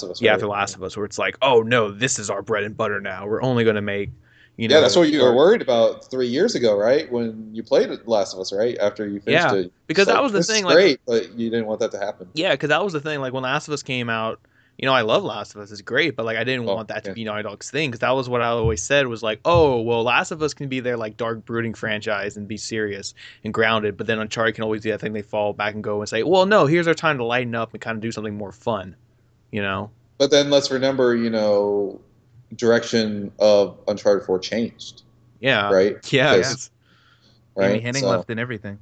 of Us. Yeah, right? after Last of Us, where it's like, oh no, this is our bread and butter now. We're only going to make, Yeah, that's what you were worried about 3 years ago, right? When you played Last of Us, right? After you finished it. Because that like, was the thing. Like, great, but you didn't want that to happen. Yeah, because that was the thing. Like when Last of Us came out, I love Last of Us. It's great, but like I didn't want that to be Naughty Dog's thing, because that was what I always said was like, oh, well, Last of Us can be their like dark brooding franchise and be serious and grounded, but then Uncharted can always do that thing. They fall back and go and say, well, no, here's our time to lighten up and kind of do something more fun, But then let's remember, direction of Uncharted 4 changed. Yeah. Right? Yeah. Right. Amy Henning left and everything.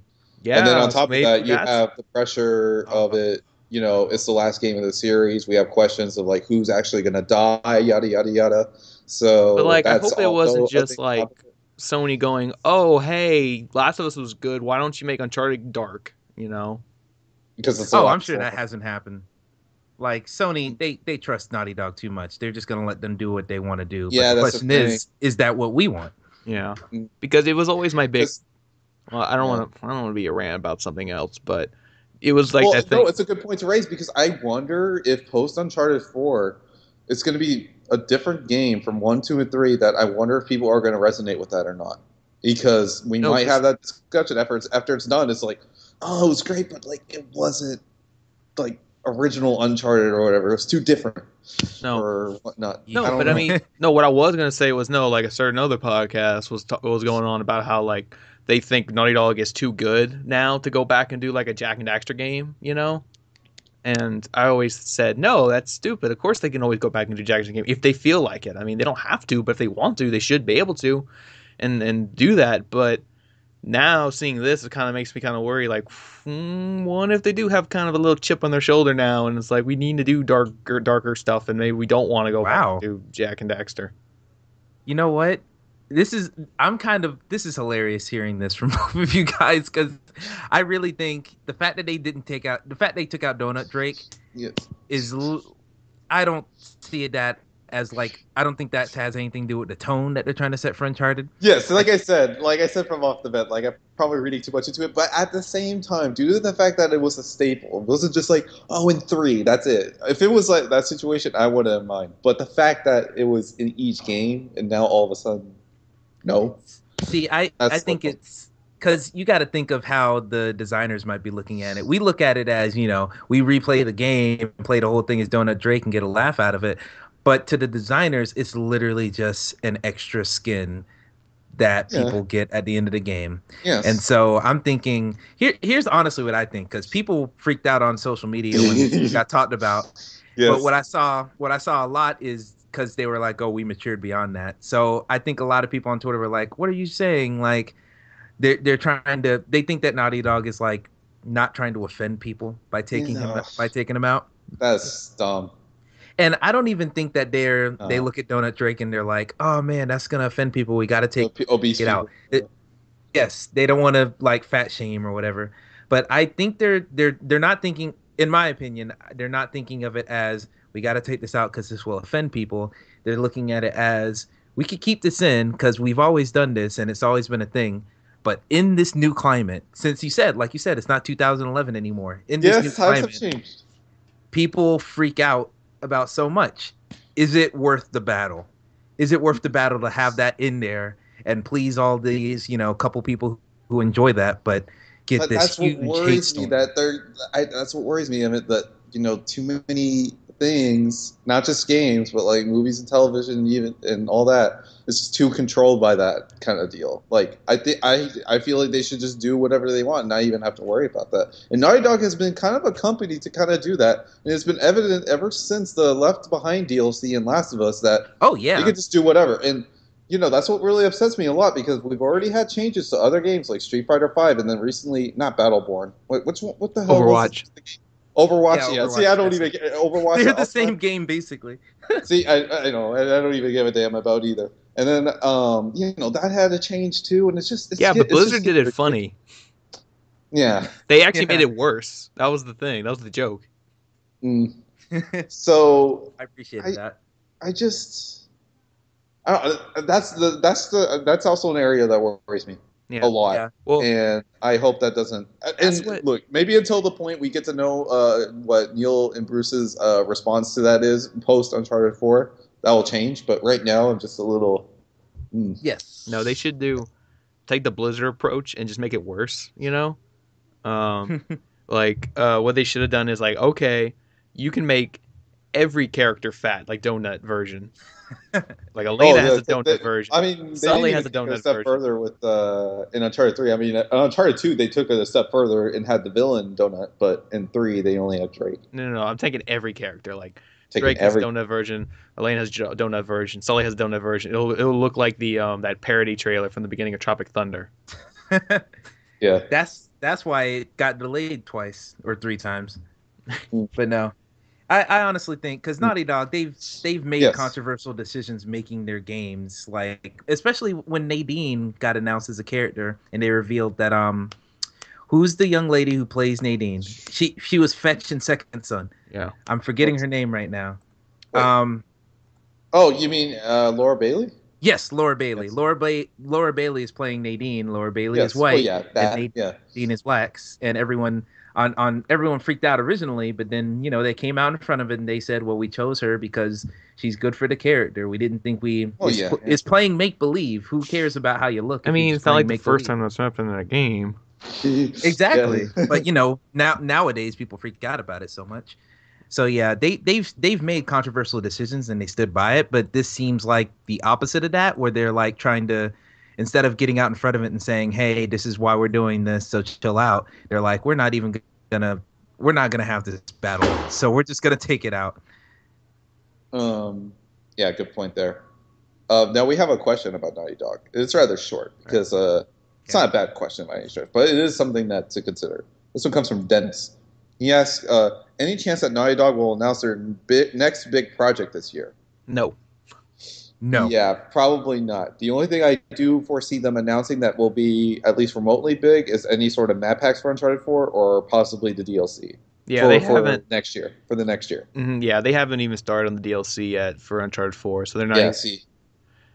And then on Yeah, top of maybe that, you that's. have the pressure of it. You know, it's the last game of the series. We have questions of like who's actually going to die, yada yada yada. But So like, I that's hope it wasn't also a just thing on top like of it. Sony going, "Oh, hey, Last of Us was good. Why don't you make Uncharted dark?" You know? Because it's the Oh, I'm last sure that one. hasn't happened. Like Sony, they trust Naughty Dog too much. They're just gonna let them do what they want to do. But Yeah, the that's the question thing. is that what we want? Yeah, because it was always my big. Because Well, I don't yeah. want to. I don't want to be a rant about something else, but it was like Well, that no, thing. it's a good point to raise because I wonder if post Uncharted 4, it's going to be a different game from 1, 2, and 3 that I wonder if people are going to resonate with that or not. Because we No, might because have that discussion after it's done. It's like, oh, it was great, but like it wasn't like original Uncharted or whatever. It was too different no, or whatnot. I no. don't But I know. mean, no. What I was gonna say was no. Like a certain other podcast was going on about how like they think Naughty Dog is too good now to go back and do like a Jack and Daxter game. You know? And I always said, no, that's stupid. Of course they can always go back and do Jack and Daxter game if they feel like it. I mean, they don't have to, but if they want to, they should be able to, and do that. But now seeing this, it kind of makes me kind of worry. Like, what if they do have kind of a little chip on their shoulder now, and it's like we need to do darker stuff, and maybe we don't want to go back and Wow. do Jack and Daxter. You know what? This is this is hilarious hearing this from both of you guys because I really think the fact they took out Donut Drake Yes. is I don't see that as like I don't think that has anything to do with the tone that they're trying to set for Uncharted. Yes, I, like I said from off the bat, like I'm probably reading too much into it, but at the same time, due to the fact that it was a staple, it wasn't just like, oh, in 3, that's it. If it was like that situation, I wouldn't mind. But the fact that it was in each game, and now all of a sudden, no, See, I that's the think point. it's because you got to think of how the designers might be looking at it. We look at it as, we replay the game, play the whole thing as Donut Drake and get a laugh out of it. But to the designers, it's literally just an extra skin that Yeah, people get at the end of the game. And yes. so I'm thinking, here's honestly what I think, because people freaked out on social media when this got talked about. But Yes. what I saw a lot is because they were like, "Oh, we matured beyond that." So I think a lot of people on Twitter were like, "What are you saying?" Like they're trying to they think that Naughty Dog is like not trying to offend people by Yeah, taking him out. that's dumb. And I don't even think that they Uh, look at Donut Drake and they're like, "Oh man, that's gonna offend people. We got to take obese it out." people. Yes, they don't want to like fat shame or whatever. But I think they're not thinking, in my opinion, they're not thinking of it as we got to take this out because this will offend people. They're looking at it as we could keep this in because we've always done this and it's always been a thing. But in this new climate, since like you said, it's not 2011 anymore. In this new Yes, times have climate, changed. people freak out about so much. Is it worth the battle? Is it worth the battle to have that in there and please all these, couple people who enjoy that, but get But this that's what huge hate worries me. storm? That's what worries me. I mean, that too many things, not just games, but like movies and television, even and all that, is just too controlled by that kind of deal. Like I feel like they should just do whatever they want, and not even have to worry about that. And Naughty Dog has been kind of a company to kind of do that, and it's been evident ever since the Left Behind DLC in Last of Us that Oh they yeah, could just do whatever. And that's what really upsets me a lot because we've already had changes to other games like Street Fighter V, and then recently, not Battleborn. Which one? What the hell was Overwatch. it? Overwatch. yeah, Yeah. See, I Overwatch. don't That's even it. get Overwatch. They're the Also, same game basically. see, I know, I don't even give a damn about either. And then, that had to change too, and Yeah, but it's just Blizzard did getting it ridiculous. funny. Yeah. They actually made Yeah, it worse. That was the thing. That was the joke. Mm. I So appreciated I that. I just that's also an area that worries me a Yeah. lot, Yeah, Well, and I hope that doesn't. that's And what. look, maybe until the point we get to know what Neil and Bruce's response to that is post Uncharted 4, that will change. But right now, I'm just a little. Mm. yes. No, they should take the Blizzard approach and just make it worse. Um, like what they should have done is like, okay, you can make every character fat, like donut version. Like Oh, Elena has a donut version. I mean, they didn't Sully even has a take it a donut step version. further with in Uncharted 3. I mean, in Uncharted 2, they took it a step further and had the villain donut, but in 3, they only have Drake No. I'm taking every character. Like taking Drake has a every. donut version. Elena has a donut version. Sully has a donut version. It'll look like the that parody trailer from the beginning of Tropic Thunder. Yeah. That's That's why it got delayed twice or 3 times. Mm. But no, I honestly think because Naughty Dog they've made Yes. controversial decisions making their games, like especially when Nadine got announced as a character and they revealed that who's the young lady who plays Nadine? She was Fetch in Second Son. Yeah. I'm forgetting her name right now. Wait. Oh, you mean Laura Bailey? Yes, Laura Bailey. Yes. Laura Bailey is playing Nadine. Laura Bailey is Yes. Well, white, yeah, and that. Yeah. Nadine is blacks. And everyone freaked out originally, but then they came out in front of it and they said, "Well, we chose her because she's good for the character. We didn't think it's playing make believe. Who cares about how you look? I if you're mean, just it's not like playing the first make-believe?" time that's happened in a game. Exactly. Yeah. But nowadays people freak out about it so much. So yeah, they've made controversial decisions and they stood by it, but this seems like the opposite of that, where they're like trying to, instead of getting out in front of it and saying, "Hey, this is why we're doing this, so chill out." They're like, "We're not gonna have this battle, so we're just gonna take it out." Yeah, good point there. Now we have a question about Naughty Dog. It's rather short because it's not a bad question by any stretch, but it is something that to consider. This one comes from Dennis. He asks, any chance that Naughty Dog will announce their next big project this year? No. Yeah, probably not. The only thing I do foresee them announcing that will be at least remotely big is any sort of map packs for Uncharted 4 or possibly the DLC. Yeah, they haven't next year. For the next year. Yeah, they haven't even started on the DLC yet for Uncharted 4, so they're not. Yeah, see.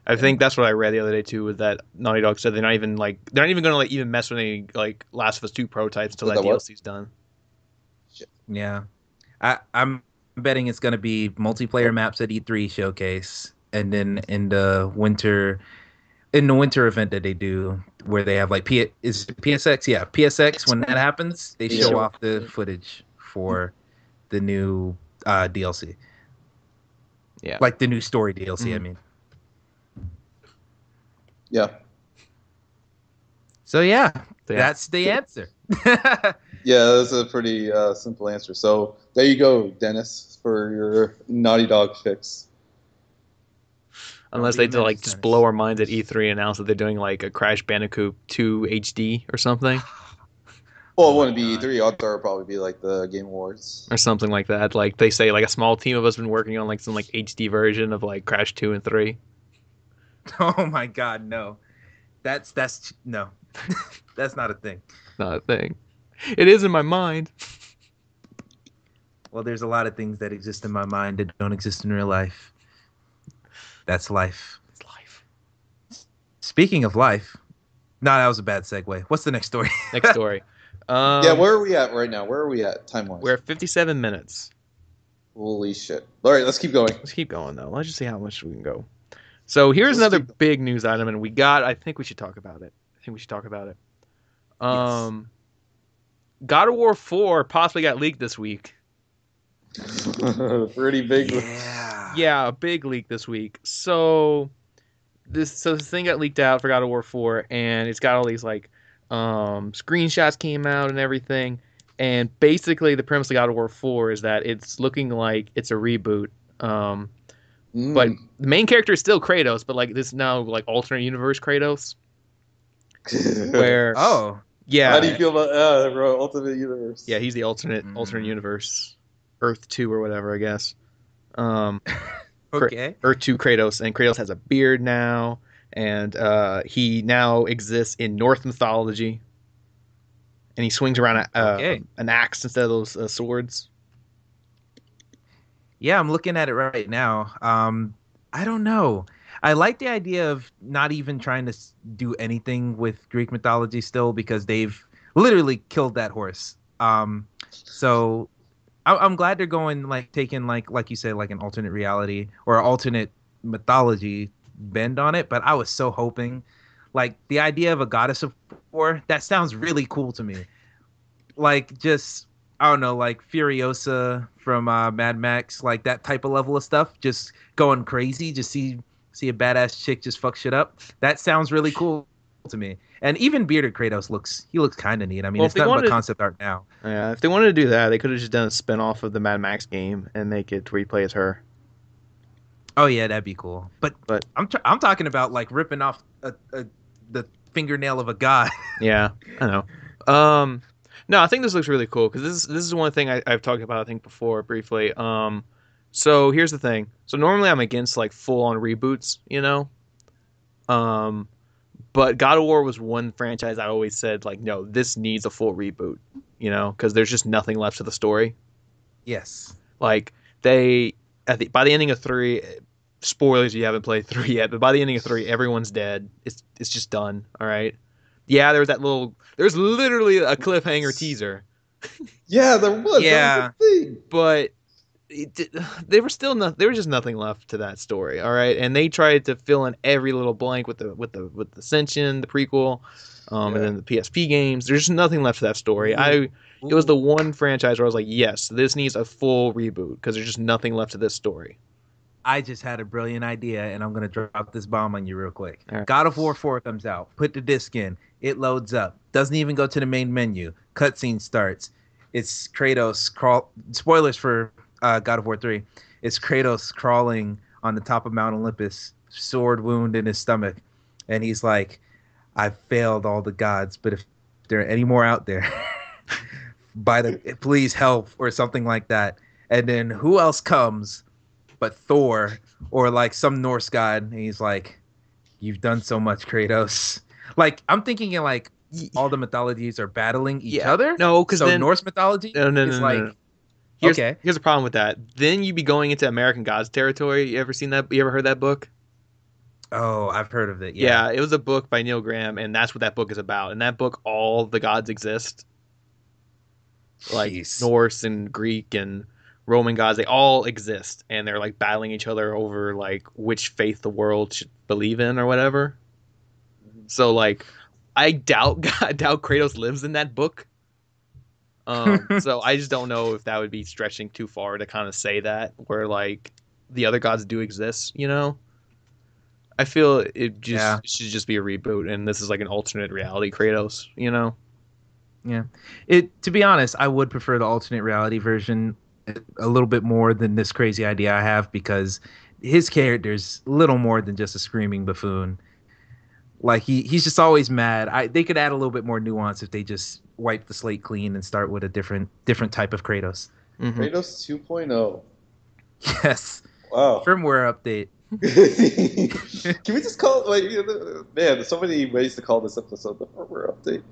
I think that's what I read the other day too. Was that Naughty Dog said they're not even going to even mess with any like Last of Us 2 prototypes until that DLC's done. Shit. Yeah, I'm betting it's gonna be multiplayer maps at E3 showcase, and then in the winter event that they do, where they have like is it PSX? Yeah, PSX. When that happens, they show off the footage for the new DLC. Yeah, like the new story DLC. I mean. Yeah. So yeah, that's the answer. Yeah, that's a pretty simple answer. So there you go, Dennis, for your Naughty Dog fix. Unless they just blow our minds at E3 and announce that they're doing like a Crash Bandicoot 2 HD or something. Well, it wouldn't be E3. It would probably be like the Game Awards or something like that. Like they say, like a small team of us been working on like some like HD version of like Crash 2 and 3. Oh my God, no. That's no. That's not a thing. Not a thing. It is in my mind. Well, there's a lot of things that exist in my mind that don't exist in real life. That's life. It's life. Speaking of life, that was a bad segue. What's the next story? Next story. Yeah, where are we at right now? Where are we at time-wise? We're at 57 minutes. Holy shit. All right, let's keep going. Let's keep going, though. Let's just see how much we can go. So here's another big news item, and I think we should talk about it. Yes. God of War 4 possibly got leaked this week. Pretty big. Yeah, a big leak this week. So this thing got leaked out for God of War 4, and it's got all these like screenshots came out and everything. And basically, the premise of God of War 4 is that it's looking like it's a reboot. But the main character is still Kratos, but like this now like alternate universe Kratos. Where yeah, how do you feel about alternate universe? Yeah, he's the alternate universe, Earth 2 or whatever, I guess. Okay. Earth 2 Kratos, and Kratos has a beard now, and he now exists in Norse mythology, and he swings around an axe instead of those swords. Yeah, I'm looking at it right now. I don't know. I like the idea of not even trying to do anything with Greek mythology still, because they've literally killed that horse. So I'm glad they're going taking like you say, like an alternate reality or an alternate mythology bend on it. But I was so hoping, like the idea of a goddess of war, that sounds really cool to me. Like just, I don't know, like Furiosa from Mad Max, like that type of level of stuff, just going crazy, just see a badass chick just fuck shit up. That sounds really cool to me. And even bearded Kratos looks kind of neat. I mean, it's nothing but concept art now. Yeah, if they wanted to do that, they could have just done a spin-off of the Mad Max game and make it where he plays her. Oh yeah, that'd be cool. But I'm talking about like ripping off the fingernail of a god. Yeah, I know. Um, no, I think this looks really cool because this is one thing I've talked about I think before briefly. So here's the thing. So normally I'm against like full on reboots, you know. Um, but God of War was one franchise I always said like, no, this needs a full reboot, you know, because there's just nothing left to the story. Yes. Like they by the ending of three, spoilers, you haven't played three yet, but by the ending of three, everyone's dead. It's just done. All right. Yeah, there's literally a cliffhanger teaser, Yeah, there was. That was Yeah. the thing. but there was still there was just nothing left to that story. All right, and they tried to fill in every little blank with the Ascension, the prequel, and then the PSP games. There's just nothing left to that story. Ooh. It was the one franchise where I was like, yes, this needs a full reboot because there's just nothing left to this story. I just had a brilliant idea, and I'm gonna drop this bomb on you real quick. All right. God of War 4 comes out. Put the disc in. It loads up. Doesn't even go to the main menu. Cutscene starts. It's Kratos crawl. Spoilers for God of War 3. It's Kratos crawling on the top of Mount Olympus, sword wound in his stomach, and he's like, "I failed all the gods, but if there are any more out there, please help," or something like that. And then who else comes but Thor or like some Norse god? And he's like, "You've done so much, Kratos." Like I'm thinking in like all the mythologies are battling each other. No, because so then Norse mythology is like okay. Here's the problem with that. Then you'd be going into American Gods territory. You ever seen that? You ever heard that book? Oh, I've heard of it. Yeah, it was a book by Neil Graham, and that's what that book is about. In that book, all the gods exist, like Jeez. Norse and Greek and Roman gods. They all exist, and they're like battling each other over like which faith the world should believe in or whatever. So like, I doubt Kratos lives in that book. So I just don't know if that would be stretching too far to kind of say that where like the other gods do exist, you know. I feel it should just be a reboot, and this is like an alternate reality Kratos, you know. Yeah. To be honest, I would prefer the alternate reality version a little bit more than this crazy idea I have because his character's little more than just a screaming buffoon. Like he's just always mad. They could add a little bit more nuance if they just wipe the slate clean and start with a different type of Kratos. Mm-hmm. Kratos 2.0. Yes. Wow. Firmware update. Can we just call it like man? There's so many ways to call this episode the firmware update.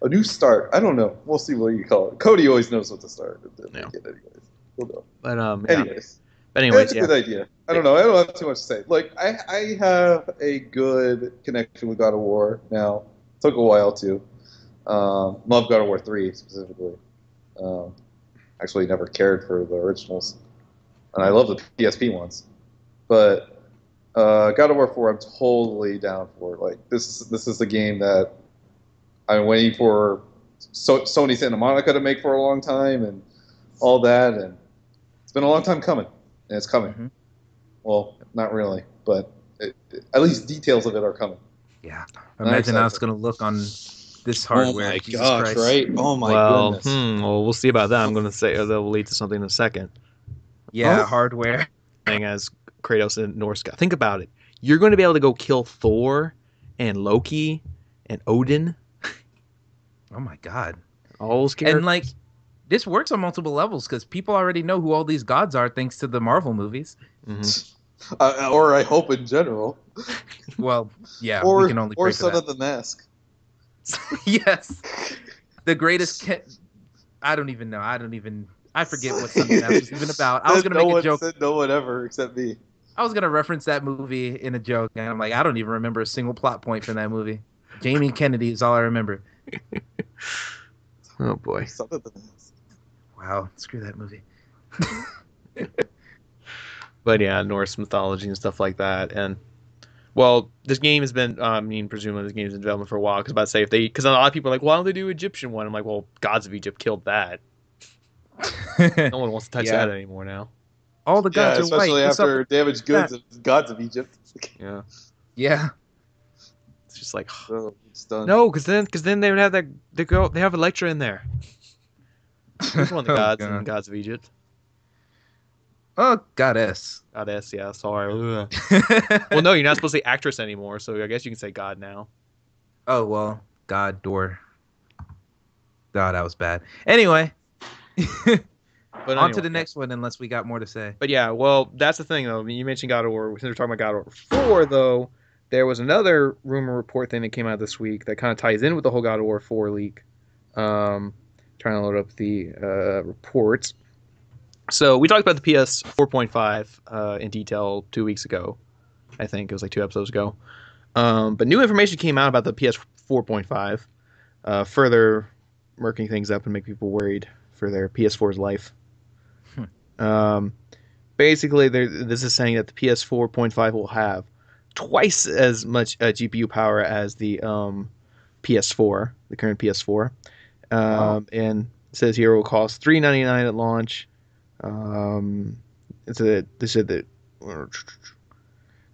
A new start. I don't know. We'll see what you call it. Cody always knows what to start. Yeah. Anyways, we'll go. But anyways, that's a good idea. I don't know. I don't have too much to say. Like I have a good connection with God of War now. Took a while to. Love God of War 3 specifically. Actually, never cared for the originals, and I love the PSP ones. But God of War 4, I'm totally down for. Like this is the game that I've been waiting for Sony Santa Monica to make for a long time, and all that, and it's been a long time coming, and it's coming. Mm-hmm. Well, not really, but at least details of it are coming. Yeah, imagine how it's going to look on this hardware. Oh my gosh, right? Oh my goodness. Well, we'll see about that. I'm going to say that will lead to something in a second. Yeah, hardware. As Kratos and Norse god. Think about it. You're going to be able to go kill Thor and Loki and Odin. Oh my god! All those characters. And like, this works on multiple levels because people already know who all these gods are thanks to the Marvel movies. Mm-hmm. Or I hope in general. Well, yeah, or, we can only or pray Son for of the Mask. Yes, the greatest. I don't even know. I forget what Son of the Mask was even about. I was gonna make a joke. Said no one ever except me. I was gonna reference that movie in a joke, and I'm like, I don't even remember a single plot point from that movie. Jamie Kennedy is all I remember. Oh boy! Son of the Mask. Wow, screw that movie. But yeah, Norse mythology and stuff like that, and well, this game has been. Presumably this game's in development for a while. Because because a lot of people are like, why don't they do Egyptian one? I'm like, well, gods of Egypt killed that. No one wants to touch that anymore now. All the gods are white. Especially after damaged goods of gods of Egypt. Yeah. Yeah. It's just like it's done. No, because then they would have they have Electra in there. Who's one of the gods and gods of Egypt? Oh, goddess. Goddess, yeah. Sorry. Well, no, you're not supposed to say actress anymore, so I guess you can say god now. Oh well, god door. No, that was bad. Anyway, But on to anyway, the next one, unless we got more to say. But yeah, well, that's the thing though. I mean, you mentioned God of War. Since we're talking about God of War 4, though, there was another rumor report thing that came out this week that kind of ties in with the whole God of War 4 leak. Trying to load up the reports. So we talked about the PS 4.5 in detail 2 weeks ago. I think it was like 2 episodes ago. But new information came out about the PS 4.5, further murking things up and make people worried for their PS4's life. Basically, this is saying that the PS 4.5 will have twice as much GPU power as the PS4, the current PS4. Wow. And it says here it will cost $399 at launch. They said that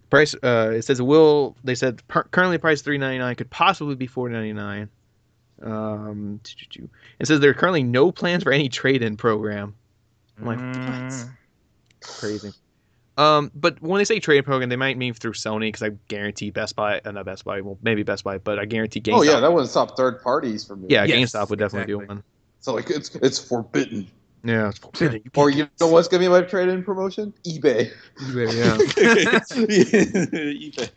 price. It says it will. They said currently priced $399, could possibly be $499. It says there are currently no plans for any trade-in program. I'm like, what? Crazy. But when they say trade-in program, they might mean through Sony, because I guarantee Best Buy, not Best Buy, well, maybe Best Buy, but I guarantee GameStop. Oh yeah, that wouldn't stop third parties from doing. Yeah, Yes, GameStop would definitely do one. So like it's forbidden. Yeah, it's forbidden. Or you know what's gonna be my trade-in promotion? eBay. Yeah. eBay.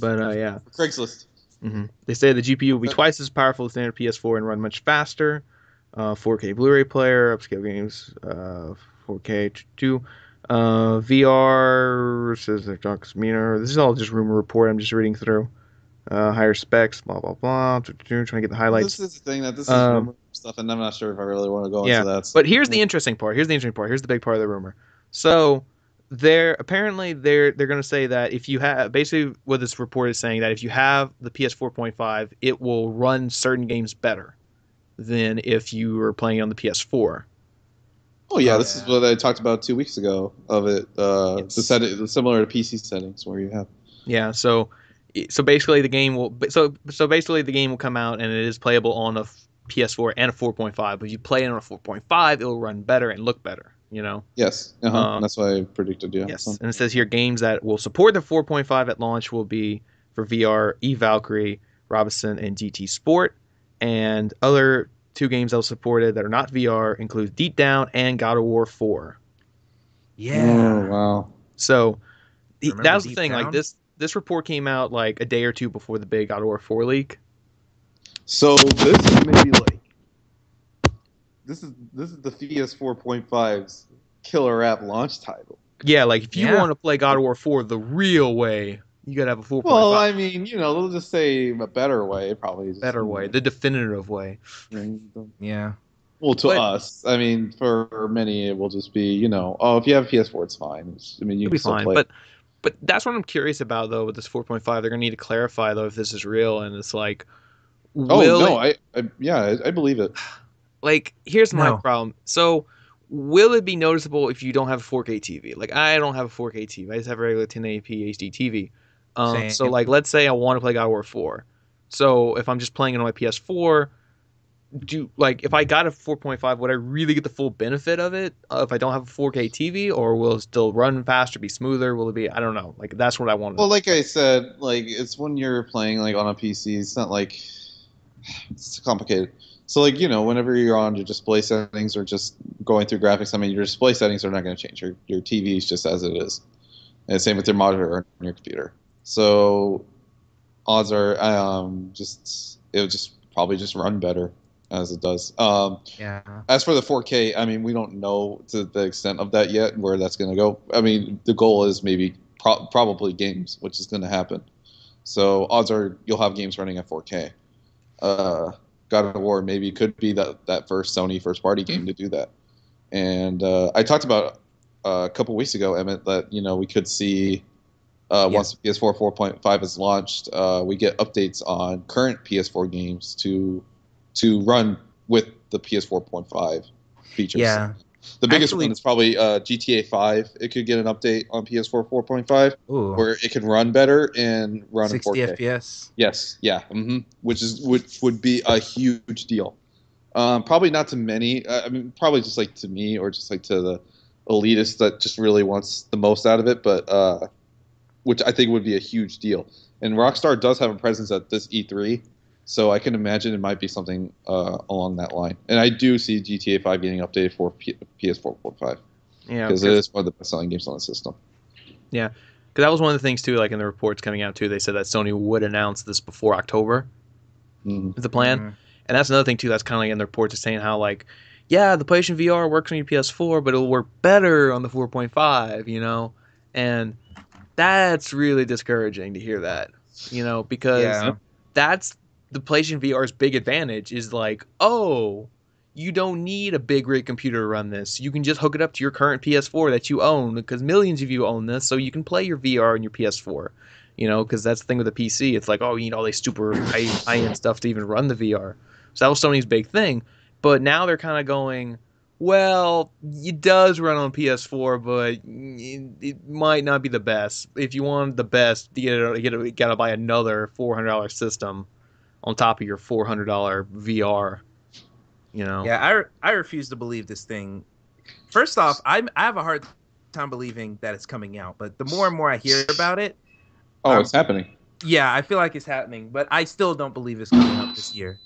But yeah. Craigslist. Mm-hmm. They say the GPU will be twice as powerful as standard PS4 and run much faster. 4K Blu-ray player, upscale games, 4K 2. VR says they're meaner. This is all just rumor report. I'm just reading through. Higher specs, blah blah blah. Trying to get the highlights. This is the thing that this is rumor stuff, and I'm not sure if I really want to go into that. So. But here's the interesting part. Here's the big part of the rumor. So they're going to say that if you have, basically what this report is saying, that if you have the PS 4.5, it will run certain games better than if you were playing on the PS4. Oh yeah, this is what I talked about 2 weeks ago of it. Yes. The similar to PC settings where you have. Yeah. So basically the game will basically the game will come out and it is playable on a PS4 and a 4.5. But if you play it on a 4.5, it will run better and look better. You know. Yes. That's what I predicted. Yeah. Yes. And it says here games that will support the 4.5 at launch will be for VR: Valkyrie, Robinson, and GT Sport, and other 2 games that will support it that are not VR include Deep Down and God of War 4. Yeah. Oh wow. So Remember that was the Deep thing. Down? Like this report came out like a day or two before the big God of War 4 leak. So this is maybe like this is the PS 4.5's killer app launch title. Yeah, like if you Yeah. want to play God of War 4 the real way, you gotta have a 4.5. Well, I mean, they'll just say a better way, probably. Just, better way, the definitive way. Yeah. Well, to But- us, I mean, for many, it will just be, oh, if you have a PS4, it's fine. I mean, you It'll can be still fine. play. But that's what I'm curious about though with this 4.5. They're gonna need to clarify though if this is real, and it's like, I believe it. Like, here's my No. problem. So, will it be noticeable if you don't have a 4K TV? Like, I don't have a 4K TV. I just have a regular 1080p HD TV. Same. So, like, let's say I want to play God of War 4. So, if I'm just playing it on my PS4, if I got a 4.5, would I really get the full benefit of it if I don't have a 4K TV? Or will it still run faster, be smoother? Will it be, I don't know. Like, that's what I want to Well, like I said, like it's when you're playing like on a PC. It's not like it's complicated. So like whenever you're on your display settings or just going through graphics, I mean your display settings are not going to change. Your TV is just as it is, and same with your monitor or your computer. So odds are it would just probably just run better as it does. Yeah. As for the 4K, I mean we don't know to the extent of that yet where that's going to go. I mean the goal is maybe probably games, which is going to happen. So odds are you'll have games running at 4K. God of War maybe could be that first Sony first party game to do that. And I talked about a couple weeks ago, Emmett, that we could see once PS4 4.5 is launched, we get updates on current PS4 games to run with the PS 4.5 features. Yeah. The biggest Actually- one is probably GTA 5. It could get an update on PS4 4.5 Ooh. where it can run better and run in 60 4K. FPS. Yes, yeah, which would be a huge deal. Probably not to many. I mean, probably just like to me or just like to the elitist that just really wants the most out of it. But which I think would be a huge deal. And Rockstar does have a presence at this E3, So I can imagine it might be something along that line. And I do see GTA 5 getting updated for PS4 5 Yeah, because it is one of the best-selling games on the system. Yeah, because that was one of the things too. Like in the reports coming out too, they said that Sony would announce this before October. Mm-hmm. Is the plan, and that's another thing too. That's kind of like in the reports is saying how like, yeah, the PlayStation VR works on your PS4, but it'll work better on the 4.5. And that's really discouraging to hear that. Because Yeah. that's the PlayStation VR's big advantage is like, oh, you don't need a big rig computer to run this. You can just hook it up to your current PS4 that you own because millions of you own this, so you can play your VR on your PS4. Because that's the thing with the PC. It's like, oh, you need all these super high end stuff to even run the VR. So that was Sony's big thing. But now they're kind of going, well, it does run on PS4, but it might not be the best. If you want the best, you gotta buy another $400 system on top of your $400 VR. Yeah, I refuse to believe this thing. First off, I have a hard time believing that it's coming out, but the more and more I hear about it, It's happening. Yeah, I feel like it's happening, but I still don't believe it's coming out this year.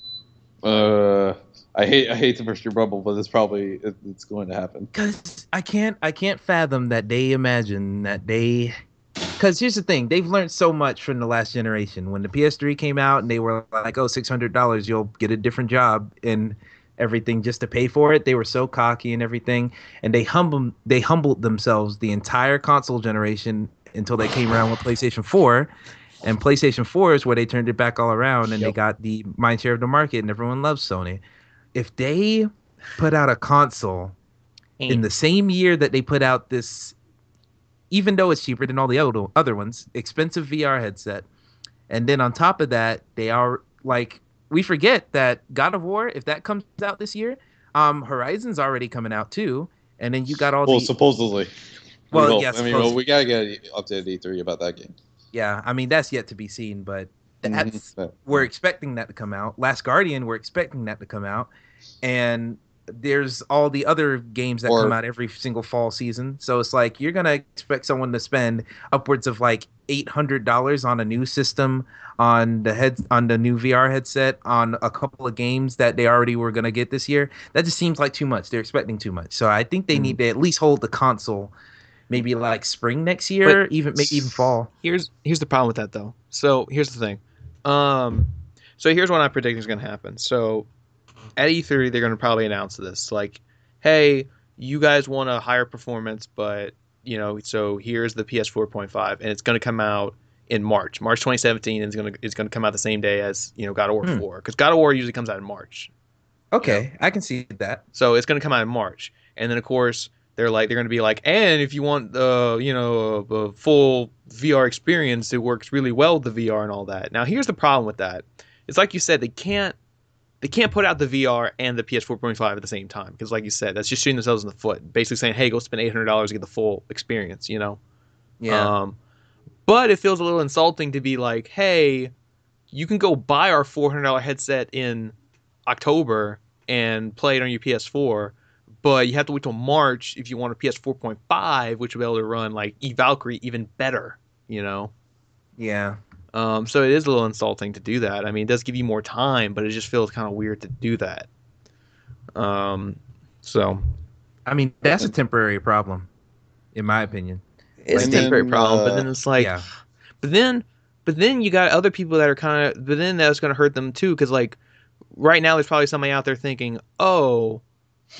I hate to burst your bubble, but it's going to happen. Because I can't fathom that they imagine that they. Because here's the thing, they've learned so much from the last generation. When the PS3 came out and they were like, "Oh, $600, you'll get a different job and everything just to pay for it," they were so cocky and everything, and they humbled themselves the entire console generation until they came around with PlayStation 4. And PlayStation 4 is where they turned it back all around, and they got the mind share of the market, and everyone loves Sony. If they put out a console in the same year that they put out this, even though it's cheaper than all the other ones, expensive VR headset, and then on top of that, they are like, we forget that God of War, if that comes out this year, Horizon's already coming out too, and then you got all supposedly. Well, yes. We gotta get updated E3 about that game. Yeah, I mean that's yet to be seen, but we're expecting that to come out. Last Guardian, we're expecting that to come out, and there's all the other games that come out every single fall season. So it's like you're gonna expect someone to spend upwards of like $800 on a new system, on the new VR headset, on a couple of games that they already were gonna get this year. That just seems like too much. They're expecting too much. So I think they need to at least hold the console. Maybe like spring next year, maybe even fall. Here's the problem with that though. So here's the thing. So here's what I predict is going to happen. So at E3 they're going to probably announce this, like, hey, you guys want a higher performance, but so here's the PS4.5, and it's going to come out in March 2017, and it's going to come out the same day as God of War 4, because God of War usually comes out in March. Okay, I can see that. So it's going to come out in March, and then of course. They're going to be like, and if you want a full VR experience, it works really well with the VR and all that. Now, here's the problem with that. It's like you said, they can't put out the VR and the PS4.5 at the same time, because like you said, that's just shooting themselves in the foot. Basically saying, hey, go spend $800 to get the full experience, Yeah. But it feels a little insulting to be like, hey, you can go buy our $400 headset in October and play it on your PS4. But you have to wait till March if you want a PS4.5, which will be able to run like Valkyrie even better, Yeah. So it is a little insulting to do that. I mean, it does give you more time, but it just feels kind of weird to do that. So, I mean, that's a temporary problem, in my opinion. It's a temporary problem, but then it's like, yeah. but then you got other people that are but then that's going to hurt them too, because like right now there's probably somebody out there thinking, oh,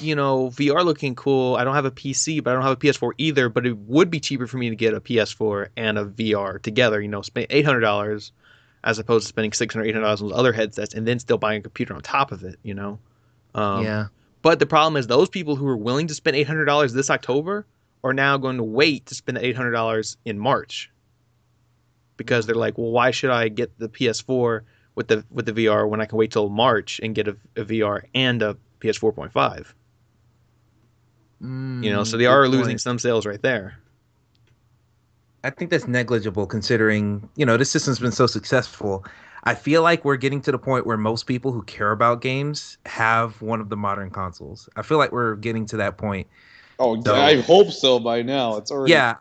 VR looking cool. I don't have a PC, but I don't have a PS4 either. But it would be cheaper for me to get a PS4 and a VR together. Spend $800 as opposed to spending $600, $800 on those other headsets and then still buying a computer on top of it. Yeah. But the problem is those people who are willing to spend $800 this October are now going to wait to spend the $800 in March, because they're like, well, why should I get the PS4 with the VR when I can wait till March and get a VR and a PS4.5. So they are losing some sales right there. I think that's negligible considering, this system's been so successful. I feel like we're getting to the point where most people who care about games have one of the modern consoles. I feel like we're getting to that point. Oh, so, I hope so by now. It's already. Yeah.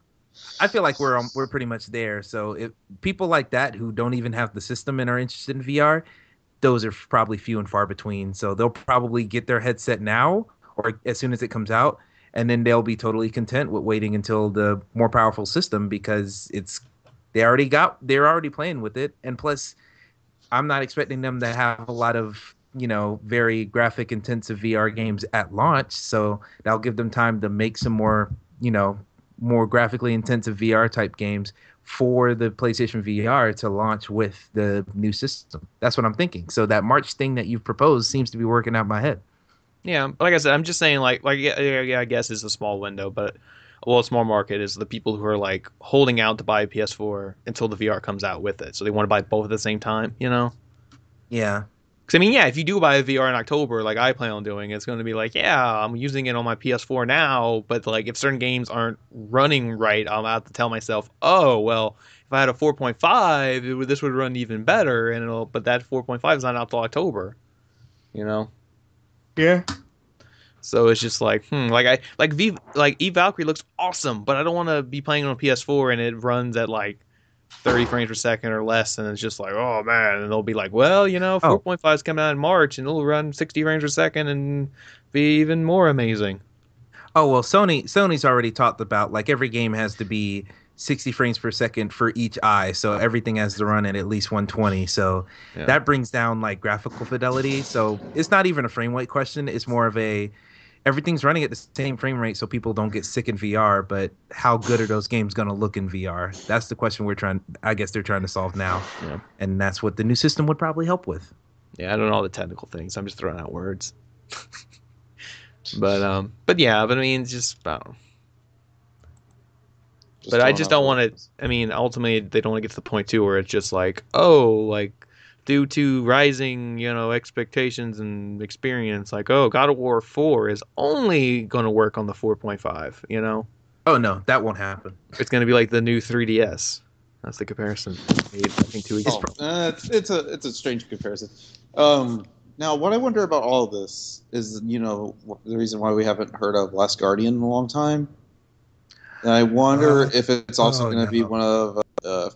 I feel like we're pretty much there. So if people like that who don't even have the system and are interested in VR, those are probably few and far between. So they'll probably get their headset now or as soon as it comes out, and then they'll be totally content with waiting until the more powerful system because they're already playing with it. And plus, I'm not expecting them to have a lot of, very graphic intensive VR games at launch. So that'll give them time to make some more, more graphically intensive VR type games for the PlayStation VR to launch with the new system. That's what I'm thinking. So that March thing that you've proposed seems to be working out in my head. Yeah, like I said, I'm just saying, yeah, I guess it's a small window, but a small market is the people who are like holding out to buy a PS4 until the VR comes out with it, so they want to buy both at the same time, Yeah. Because I mean, yeah, if you do buy a VR in October, like I plan on doing, it's going to be like, yeah, I'm using it on my PS4 now, but like if certain games aren't running right, I'll have to tell myself, oh, well, if I had a 4.5, this would run even better, but that 4.5 is not out till October, you know. Yeah. So it's just like, Eve Valkyrie looks awesome, but I don't want to be playing on PS4 and it runs at like 30 frames per second or less, and it's just like, oh man, and they'll be like, well, 4.5 is coming out in March and it'll run 60 frames per second and be even more amazing. Oh well, Sony's already talked about like every game has to be 60 frames per second for each eye, so everything has to run at least 120. So Yeah. that brings down like graphical fidelity. So it's not even a frame rate question. It's more of everything's running at the same frame rate, so people don't get sick in VR. But how good are those games going to look in VR? That's the question I guess they're trying to solve now. Yeah. And that's what the new system would probably help with. Yeah, I don't know all the technical things. I'm just throwing out words. But I mean, it's just, I don't know. But I just don't want to. I mean, ultimately, they don't want to get to the point too where it's just like, oh, like due to rising, expectations and experience, like, oh, God of War 4 is only going to work on the 4.5. Oh no, that won't happen. It's going to be like the new 3DS. That's the comparison made, I think, 2 weeks ago. It's a strange comparison. Now, what I wonder about all of this is, the reason why we haven't heard of Last Guardian in a long time. And I wonder if it's also going to be one of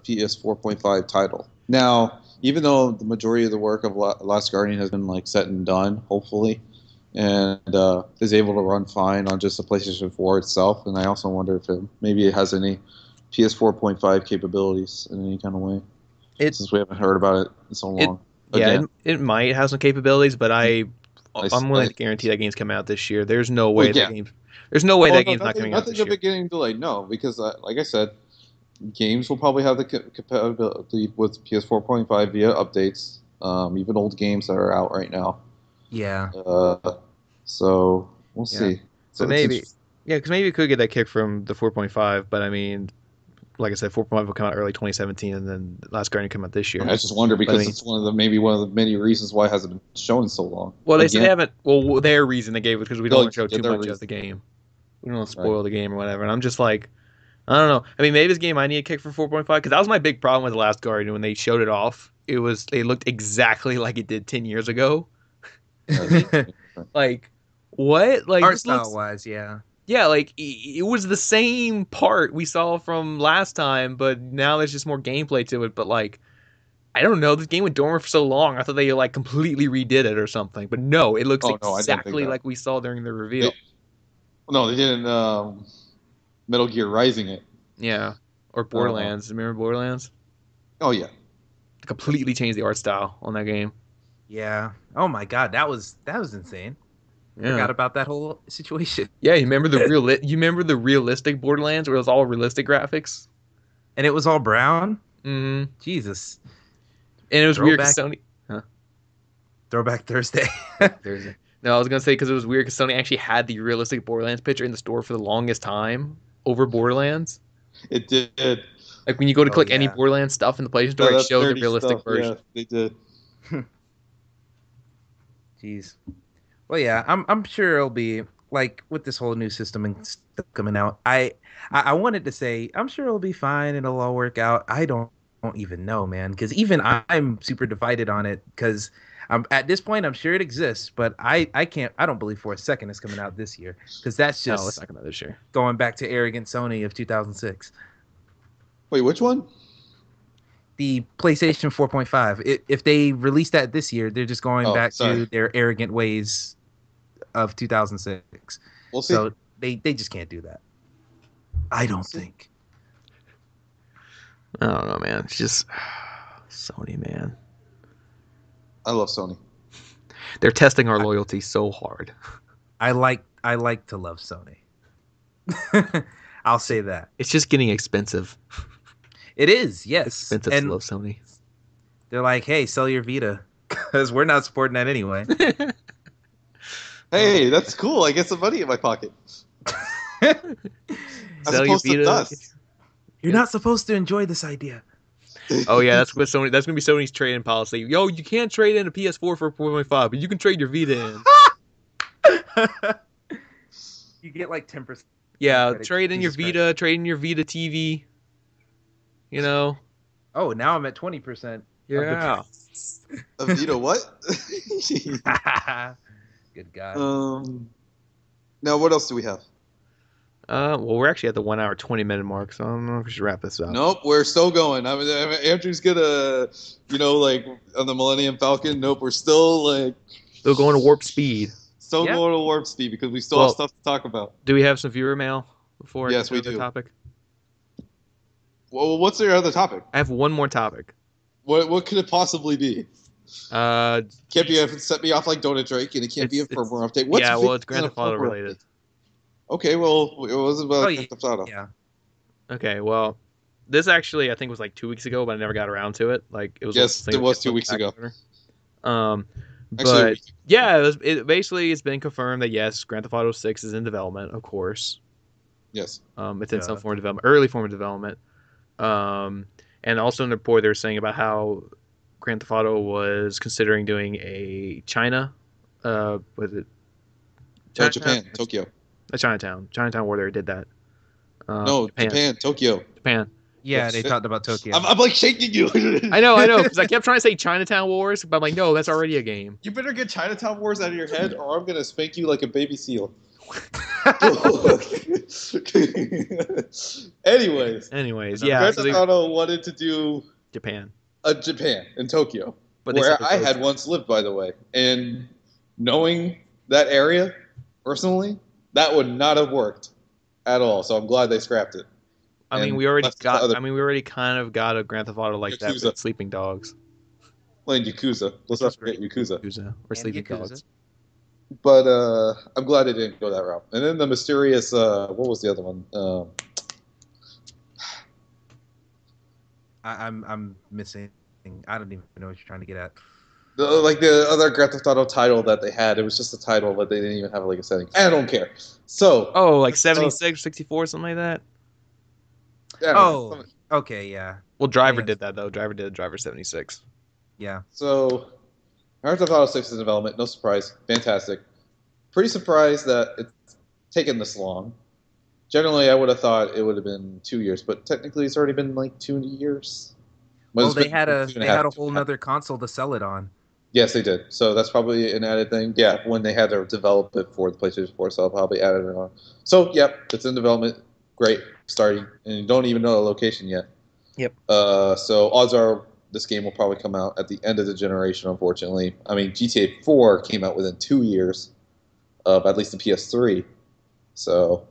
PS 4.5 title. Now, even though the majority of the work of Last Guardian has been like set and done, hopefully, and is able to run fine on just the PlayStation 4 itself, and I also wonder if maybe it has any PS 4.5 capabilities in any kind of way. Since we haven't heard about it in so long. It might have some capabilities, but I'm willing to guarantee that game's coming out this year. There's no way that game's not coming out this year. Nothing of it getting delayed, no, because like I said, games will probably have the compatibility with PS 4.5 via updates, even old games that are out right now. Yeah. So we'll see. So maybe, because maybe it could get that kick from the 4.5, but I mean, like I said, 4.5 will come out early 2017, and then Last Guardian come out this year. I just wonder because it's one of the many reasons why it hasn't been shown so long. Well, they said they haven't. Well, their reason they gave was because we don't want to show too much of the game. We don't want to spoil the game or whatever. And I'm just like, I don't know. I mean, maybe this game I need a kick for 4.5 because that was my big problem with The Last Guardian when they showed it off. It looked exactly like it did 10 years ago. Like what? Like art style wise, yeah. Yeah, like it was the same part we saw from last time, but now there's just more gameplay to it. But like, I don't know, this game went dormant for so long. I thought they like completely redid it or something. But no, it looks exactly like we saw during the reveal. They didn't Metal Gear Rising it. Yeah, or Borderlands. Remember Borderlands? Oh yeah, completely changed the art style on that game. Yeah. Oh my god, that was insane. Yeah. Forgot about that whole situation. Yeah, you remember the realistic Borderlands where it was all realistic graphics, and it was all brown. Mm-hmm. Jesus. And it was weird because Sony. Huh? Throwback Thursday. Thursday. No, I was gonna say because it was weird because Sony actually had the realistic Borderlands picture in the store for the longest time over Borderlands. It did. Like when you go to click any Borderlands stuff in the PlayStation store, it showed the realistic version. Yeah, they did. Jeez. Well, yeah, I'm sure it'll be like with this whole new system and stuff coming out. I wanted to say I'm sure it'll be fine and it'll all work out. I don't even know, man, because even I'm super divided on it because at this point I'm sure it exists, but I don't believe for a second it's coming out this year because that's just it's not coming out this year. Going back to arrogant Sony of 2006. Wait, which one? the PlayStation 4.5. If they release that this year, they're just going back to their arrogant ways of 2006. We'll see. So they just can't do that. I don't think. I don't know, man. It's just Sony, man. I love Sony. They're testing our loyalty so hard. I like to love Sony. I'll say that. It's just getting expensive. It is, yes. It's expensive to love Sony. They're like, hey, sell your Vita, because we're not supporting that anyway. Hey, that's cool. I get some money in my pocket. Sell your Vita. You're not supposed to enjoy this idea. Oh yeah, that's what Sony. That's gonna be Sony's trade-in policy. Yo, you can't trade in a PS4 for 4.5, but you can trade your Vita in. You get like 10%. Yeah, trade in your Vita, trade in your Vita TV. You know. Oh, now I'm at 20%. Yeah. A Vita what? Good God. Now, what else do we have? Well, we're actually at the 1 hour 20-minute mark, so I don't know if we should wrap this up. Nope, we're still going. Andrew's gonna, like on the Millennium Falcon. Nope, we're still going to warp speed. Still going to warp speed because we still have stuff to talk about. Do we have some viewer mail before? Yes, we do. Topic. Well, what's your other topic? I have one more topic. What could it possibly be? Can't be set me off like Donut Drake, and it can't be a firmware update. It's Grand Theft Auto related. Okay, well, it was about Grand Theft Auto. Yeah. Okay, well, this actually I think was like 2 weeks ago, but I never got around to it. Like it was. Yes, it was 2 weeks ago. But yeah, it's been confirmed that yes, Grand Theft Auto 6 is in development, of course. Yes. It's in some form of development, early form of development. And also in the report they were saying about how Grand Theft Auto was considering doing a China, was it? Japan, Tokyo. Chinatown Warrior did that. No, Japan, Tokyo. Japan. Yeah, Yes. they talked about Tokyo. I'm like shaking you. I know, because I kept trying to say Chinatown Wars, but I'm like, no, that's already a game. You better get Chinatown Wars out of your head, or I'm gonna spank you like a baby seal. Anyways, yeah. Grand Theft Auto wanted to do Japan in Tokyo, but where I had once lived, by the way, and knowing that area personally, that would not have worked at all. So I'm glad they scrapped it. I mean, we already kind of got a Grand Theft Auto like that with Sleeping Dogs. Playing Yakuza. Let's not forget Yakuza. Or Sleeping Dogs. But I'm glad they didn't go that route. And then the mysterious, what was the other one? I'm missing. I don't even know what you're trying to get at. The other Grand Theft Auto title that they had, it was just a title, but they didn't even have like a setting. I don't care. So. Oh, like 76, 64, something like that. Yeah, okay, yeah. Well, Driver did that though. Driver did Driver 76. Yeah. So, Grand Theft Auto 6 is in development. No surprise. Fantastic. Pretty surprised that it's taken this long. Generally, I would have thought it would have been 2 years, but technically, it's already been like 2 years. Well, they had a whole nother console to sell it on. Yes, they did. So that's probably an added thing. Yeah, when they had to develop it for the PlayStation 4, so I'll probably added it on. So, yep, it's in development. Great, starting, and you don't even know the location yet. Yep. So odds are this game will probably come out at the end of the generation, unfortunately. I mean, GTA 4 came out within 2 years of at least the PS3. So,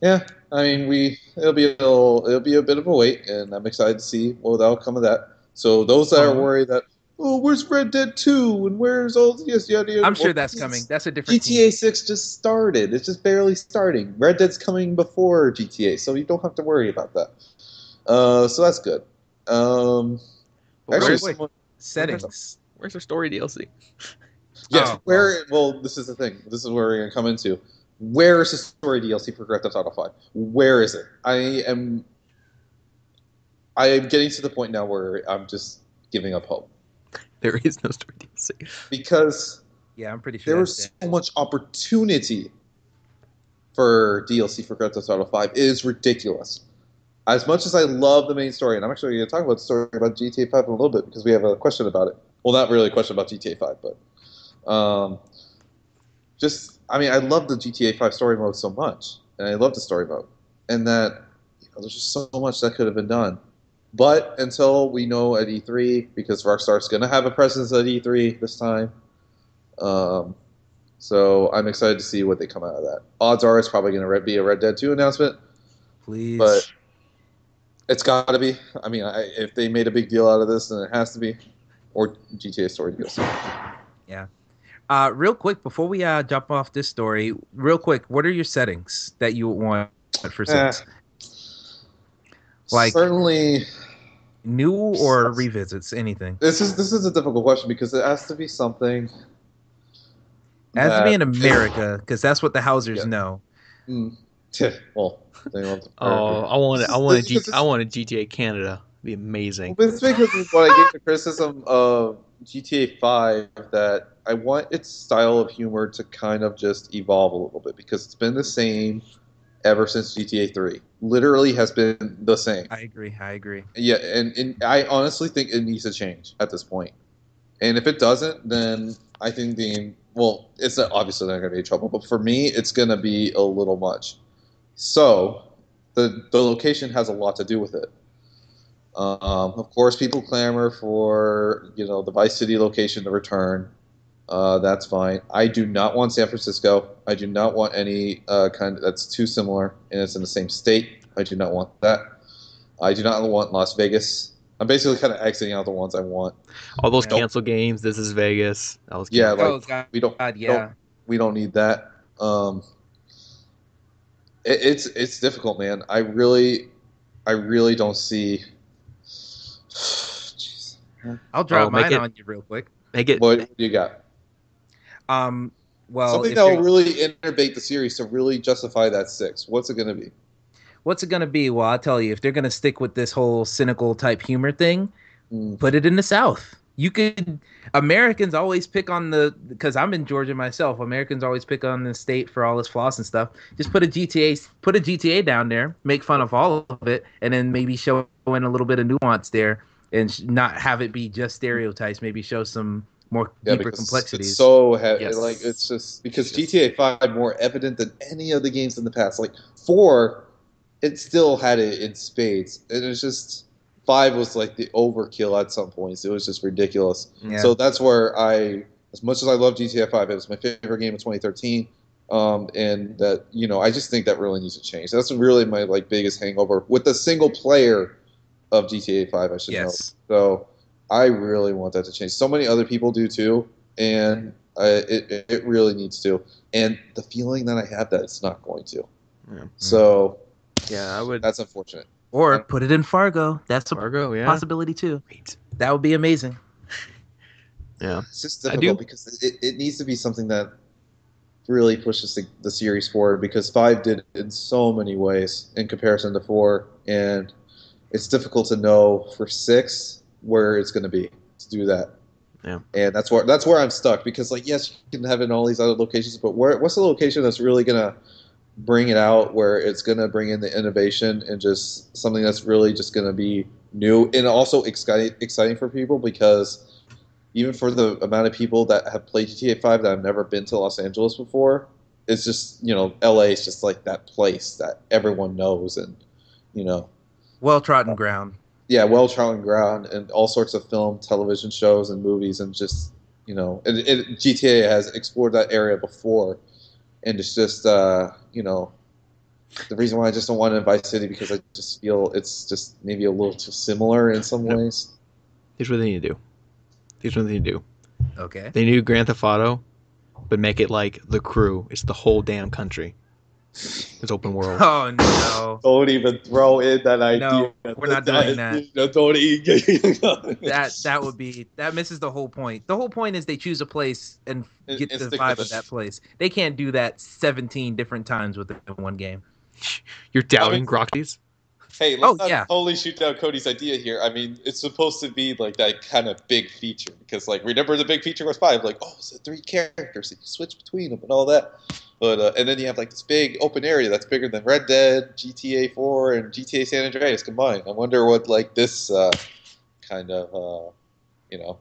yeah, I mean, it'll be a bit of a wait, and I'm excited to see what the outcome of that. So those that are worried that, where's Red Dead 2 and where's all this? I'm sure that's coming. That's a different GTA 6 just started. It's just barely starting. Red Dead's coming before GTA, so you don't have to worry about that. So that's good. Settings. Where's their story DLC? Yes. Well, this is the thing. This is where we're going to come into. Where is the story DLC for Grand Theft Auto 5? Where is it? I am getting to the point now where I'm just giving up hope. There is no story DLC. Because I'm pretty sure there was so much opportunity for DLC for Grand Theft Auto 5. It is ridiculous. As much as I love the main story, and I'm actually going to talk about the story about GTA 5 in a little bit because we have a question about it. Well, not really a question about GTA 5, but I love the GTA 5 story mode so much, and I love the story mode, and that there's just so much that could have been done. But until we know at E3, because Rockstar's going to have a presence at E3 this time, so I'm excited to see what they come out of that. Odds are it's probably going to be a Red Dead 2 announcement, Please. but it's got to be. I mean, if they made a big deal out of this, then it has to be. Or GTA Story DLC. Yeah. Real quick, before we jump off this story, real quick, what are your settings that you want for 6? Like Certainly new or revisits, anything. This is a difficult question because it has to be something. It has to be in America because that's what the Housers know. Well, they love to I want a GTA Canada. It'd be amazing. Well, it's because of what I gave the criticism of GTA 5 that I want its style of humor to kind of just evolve a little bit because it's been the same ever since GTA 3. Literally has been the same. I agree. Yeah, and I honestly think it needs to change at this point. And if it doesn't, then I think it's obviously not going to be trouble, but for me, it's going to be a little much. So, the location has a lot to do with it. Of course, people clamor for the Vice City location to return. That's fine. I do not want San Francisco. I do not want any kind that's too similar and it's in the same state. I do not want that. I do not want Las Vegas. I'm basically kind of exiting out the ones I want. All those canceled games. This is Vegas. That was we don't need that. It's difficult, man. I really don't see. Jeez. I'll drop mine on you real quick. What do you got? Well, something that will really innovate the series to really justify that 6. What's it going to be? What's it going to be? Well, I'll tell you. If they're going to stick with this whole cynical type humor thing, put it in the South. Americans always pick on because I'm in Georgia myself. Americans always pick on the state for all its flaws and stuff. Just put a GTA down there, make fun of all of it, and then maybe show in a little bit of nuance there, and not have it be just stereotypes. Maybe show some more deeper complexities. It's so heavy. Yes. Like it's just because GTA 5 more evident than any of the games in the past. Like 4, it still had it in spades. And it's just 5 was like the overkill at some points. It was just ridiculous. Yeah. So that's where as much as I love GTA 5, it was my favorite game of 2013. And that I just think that really needs to change. That's really my biggest hangover with the single player of GTA 5. I should know. So I really want that to change. So many other people do too, and it really needs to. And the feeling that I have that it's not going to. Yeah. So yeah, I would. That's unfortunate. Or put it in Fargo. That's a possibility too. That would be amazing. Yeah, it's just difficult because it needs to be something that really pushes the series forward. Because 5 did it in so many ways in comparison to 4, and it's difficult to know for 6 where it's going to be to do that. Yeah, and that's where I'm stuck because yes, you can have it in all these other locations, but what's the location that's really going to bring it out, where it's going to bring in the innovation and just something that's really just going to be new and also exciting for people? Because even for the amount of people that have played GTA 5 that have never been to Los Angeles before, it's just LA is just like that place that everyone knows and well-trodden ground. Yeah, well-trodden ground, and all sorts of film, television shows, and movies, and just GTA has explored that area before, and it's just the reason why I just don't want it in Vice City because I just feel it's just maybe a little too similar in some ways. Here's what they need to do. Okay. They need to do Grand Theft Auto, but make it like The Crew. It's the whole damn country. It's open world. Oh no! Don't even throw in that idea. No, we're not doing that. Don't even. that misses the whole point. The whole point is they choose a place and get the vibe of that place. They can't do that 17 different times within one game. You're doubting Groxies? Hey, let's not totally shoot down Cody's idea here. I mean, it's supposed to be like that kind of big feature because, remember the big feature was 5. It's 3 characters and you switch between them and all that. But and then you have this big open area that's bigger than Red Dead, GTA 4, and GTA San Andreas combined. I wonder what this kind of the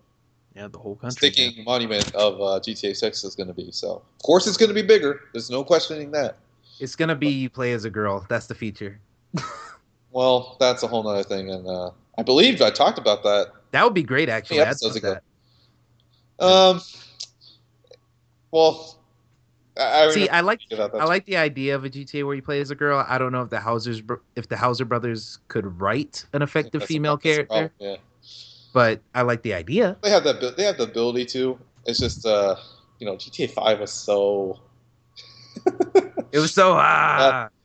whole country sticking monument of GTA 6 is going to be. So of course it's going to be bigger. There's no questioning that. It's going to be you play as a girl. That's the feature. Well, that's a whole other thing, and I believe I talked about that. That would be great, actually. I'd Episodes love ago. that. Well, I See, I like about that. I like the idea of a GTA where you play as a girl. I don't know if the Hauser brothers could write an effective That's female that's the character, problem, yeah. but I like the idea. They have that. They have the ability to. It's just, GTA 5 was so. It was so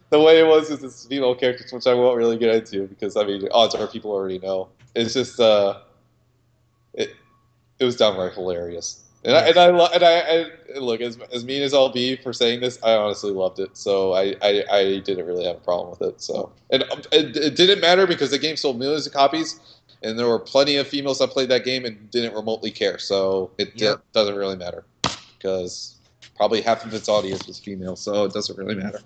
The way it was with this female characters, which I won't really get into because odds are people already know. It's just it was downright hilarious. And look, as mean as I'll be for saying this, I honestly loved it. So I didn't really have a problem with it. So and it didn't matter because the game sold millions of copies, and there were plenty of females that played that game and didn't remotely care. So it doesn't really matter because probably half of its audience was female, so it doesn't really matter.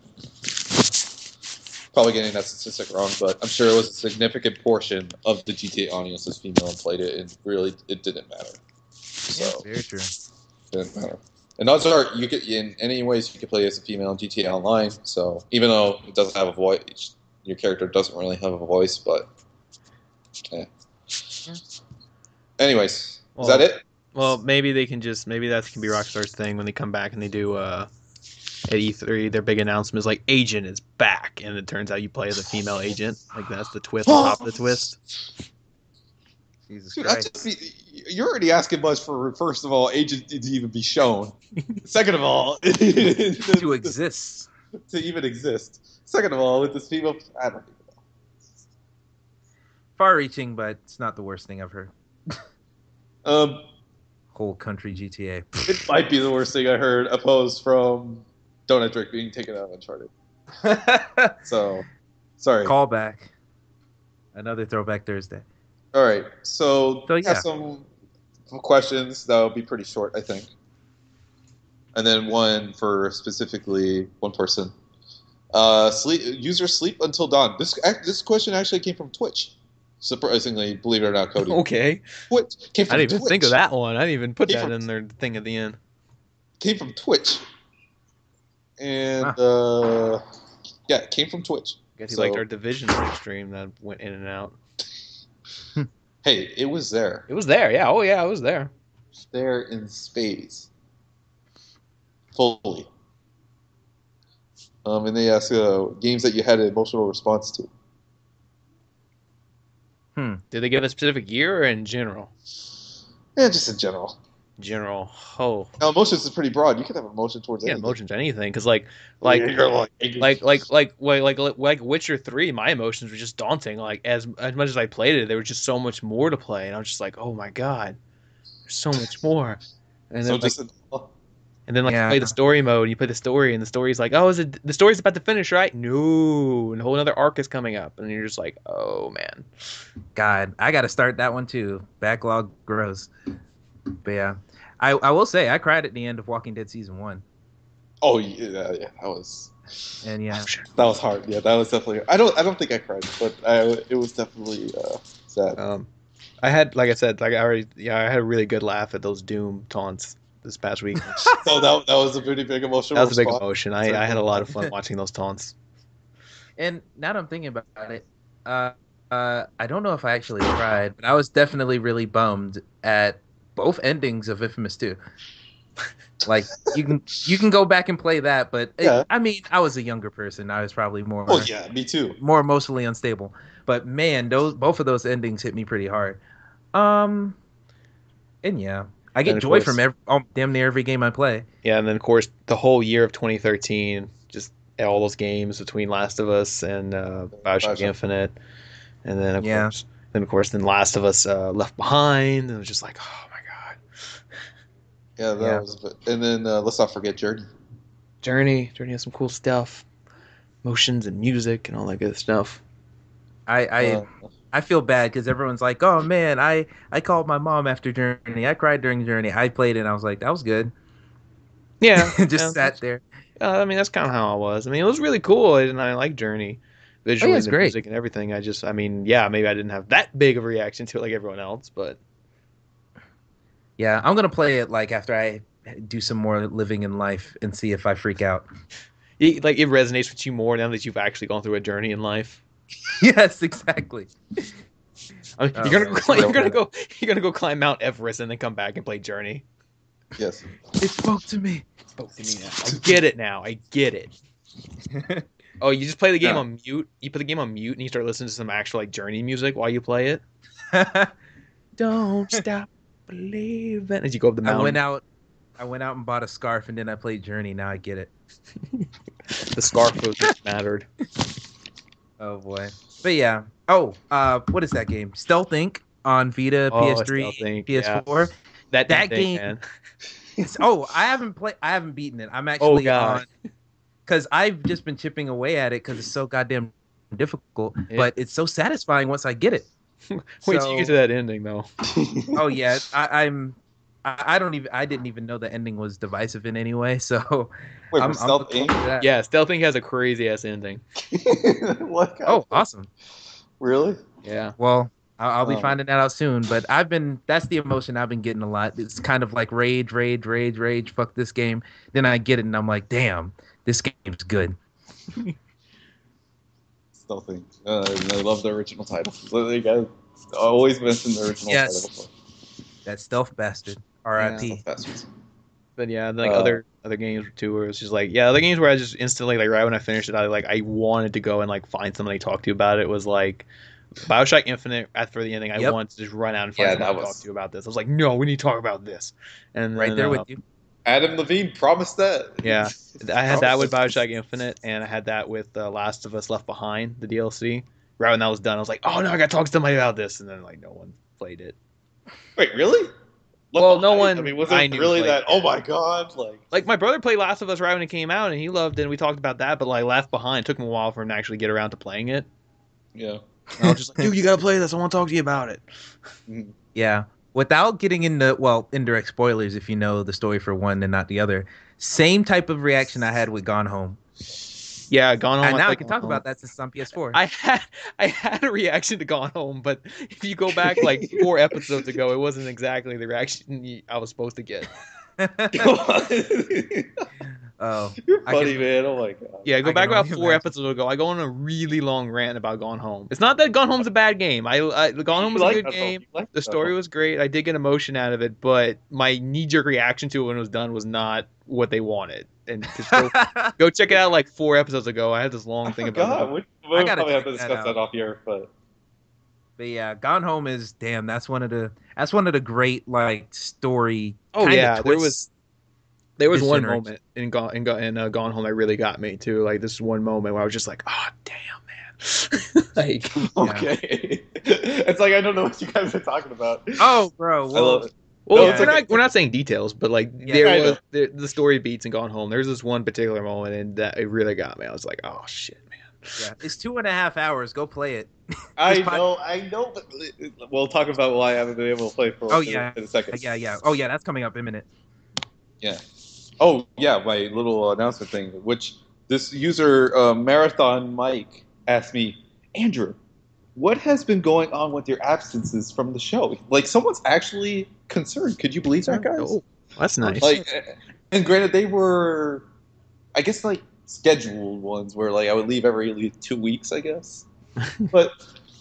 Probably getting that statistic wrong, but I'm sure it was a significant portion of the GTA audience was female and played it, and really it didn't matter. So very true. Didn't matter. And odds are you could in any ways you could play as a female in GTA Online. So even though it doesn't have a voice, your character doesn't really have a voice. But yeah. Anyways, is that it? Well, maybe that can be Rockstar's thing when they come back and they do at E3 their big announcement is like Agent is back, and it turns out you play as a female agent. Like that's the twist on top of the twist. Jesus Dude, Christ. you're already asking much for, first of all, Agent to even be shown. Second of all, to exist. To even exist. Second of all, with this female, I don't even know. Far-reaching, but it's not the worst thing I've heard. Whole country GTA. It might be the worst thing I heard, opposed from Donut Drake being taken out of Uncharted. So, sorry. Callback. Another Throwback Thursday. All right, so yeah. I have some questions that will be pretty short, I think. And then one for specifically one person. Users sleep until dawn. This question actually came from Twitch. Surprisingly, believe it or not, Cody. Okay. Twitch came from I didn't even Twitch. think of that one. I didn't even put that in their thing at the end. Came from Twitch. And, yeah, it came from Twitch. I guess he liked our Division stream that went in and out. Hey, it was there. It was there, yeah. Oh, yeah, it was there. There in spades. Fully. And they ask games that you had an emotional response to. Did they give a specific year or in general? Yeah, just in general. General. Oh. Now, emotions is pretty broad. You can have emotion towards anything. Emotions anything, because like Witcher 3, my emotions were just daunting. Like as much as I played it, there was just so much more to play, and I was just like, oh my god, there's so much more. And then you play the story mode, and you play the story, and the story's like, oh, the story's about to finish, right? No, and a whole other arc is coming up, and you're just like, oh man. God, I got to start that one too. Backlog grows. But yeah, I will say I cried at the end of Walking Dead season 1. Oh yeah, that was. And yeah, that was hard. Yeah, that was definitely. I don't think I cried, but it was definitely sad. I had, like I said, I had a really good laugh at those Doom taunts this past week. So that was a pretty big emotion. That was a big emotion. I had a lot of fun watching those taunts. And now that I'm thinking about it, I don't know if I actually cried, but I was definitely really bummed at both endings of Infamous 2. Like you can go back and play that, but I mean, I was a younger person. I was probably more. Oh yeah, me too. More emotionally unstable. But man, both of those endings hit me pretty hard. And yeah, I get joy from damn near every game I play. Yeah, and then of course the whole year of 2013, just all those games between Last of Us and BioShock Infinite, and then of course Last of Us Left Behind, and it was just like, oh my god. Yeah, that was. And then let's not forget Journey. Journey has some cool stuff, motions and music and all that good stuff. I feel bad because everyone's like, oh man, I called my mom after Journey. I cried during Journey. I played it and I was like, that was good. Yeah. Just sat there. I mean, that's kind of how I was. I mean, it was really cool, and I like Journey. Visually, it's great. Music and everything. Maybe I didn't have that big of a reaction to it like everyone else, but yeah, I'm gonna play it like after I do some more living in life and see if I freak out. It resonates with you more now that you've actually gone through a journey in life. Yes, exactly. You're Oh, gonna go, right. you're gonna go climb Mount Everest and then come back and play Journey. Yes. It spoke to me. Spoke to me now. I get it now. I get it. Oh, you just play the game Yeah. on mute. You put the game on mute and you start listening to some actual like Journey music while you play it. Don't stop believing as you go up the mountain. I went out and bought a scarf, and then I played Journey. Now I get it. The scarf was what mattered. Oh boy. But yeah. Oh, what is that game? Stealth Inc. on Vita, PS3, Stealth Inc, PS4. That That thing, game. man. I haven't beaten it. I'm actually God. on, because I've just been chipping away at it because it's so goddamn difficult. Yeah. But it's so satisfying once I get it. Wait till you get to that ending though. Oh yeah, I didn't even know the ending was divisive in any way. So Wait, I'm Stealth looking Inc? forward to that. Yeah, Stealth Inc has a crazy ass ending. What kind Oh, of- awesome. Really? Yeah. Well, I'll be Oh. finding that out soon. But that's the emotion I've been getting a lot. It's kind of like rage. Fuck this game. Then I get it, and I'm like, damn, this game's good. Stealth Inc. I love the original title. They guys always mention the original Yes. title. That stealth bastard. R.I.P. Bastards. But yeah, like Uh, other games too, where it's just like other games where I just instantly like right when I finished it, I wanted to go and like find somebody to talk to about it. Was like BioShock Infinite. After the ending, I Yep. wanted to just run out and find Yeah, somebody that to was- talk to about this. I was like, no, we need to talk about this. And Right then, there with you. Adam Levine promised that. Yeah, I had that with Promised BioShock Infinite, and I had that with Last of Us Left Behind, the DLC. Right when that was done, I was like, oh no, I got to talk to somebody about this, and then like no one played it. Wait, really? Well, no Behind? one I mean, was I it knew really played that? it. Oh my god! Like my brother played Last of Us right when it came out, and he loved it. And we talked about that, but like Left Behind it took him a while for him to actually get around to playing it. yeah. And I was just like, dude, you gotta play this. I want to talk to you about it. Yeah. Without getting into, well, indirect spoilers if you know the story for one and not the other. Same type of reaction I had with Gone Home. Yeah, Gone Home. And now I played can Gone talk Home. about that since it's on PS4. I had a reaction to Gone Home, but if you go back like 4 episodes ago, it wasn't exactly the reaction I was supposed to get. Oh. You're I funny, can- man. Oh my god. Yeah, go I back can about only 4 imagine. episodes ago. I go on a really long rant about Gone Home. It's not that Gone Home's a bad game. Gone Home was a good game. The story was great. I did get emotion out of it, but my knee-jerk reaction to it when it was done was not what they wanted. And just go check it out like 4 episodes ago. I had this long thing about God, it. we'll gotta probably have to check that discuss out. that off here, but But yeah, Gone Home is damn. That's one of the great like story. Oh kinda yeah, twists. there was this one generation. moment in Gone Home that really got me too. Like this one moment where I was just like, oh damn, man. Like, okay. It's like I don't know what you guys are talking about. Oh, bro. I Well, love it. well, Yeah. we're not saying details, but like Yeah, I there was know. the story beats in Gone Home. There's this one particular moment, and that it really got me. I was like, oh shit, man. yeah, it's 2.5 hours. Go play it. I This pod- know, but we'll talk about why I haven't been able to play for Oh, yeah. in a second. Yeah. Oh yeah, that's coming up imminent. Yeah. Oh, yeah, my little announcement thing, which this user, Marathon Mike, asked me, Andrew, what has been going on with your absences from the show? Like, someone's actually concerned. Could you believe that, guys? Oh, that's nice. Like, and granted, they were, I guess, like, scheduled ones where, like, I would leave every 2 weeks, I guess. But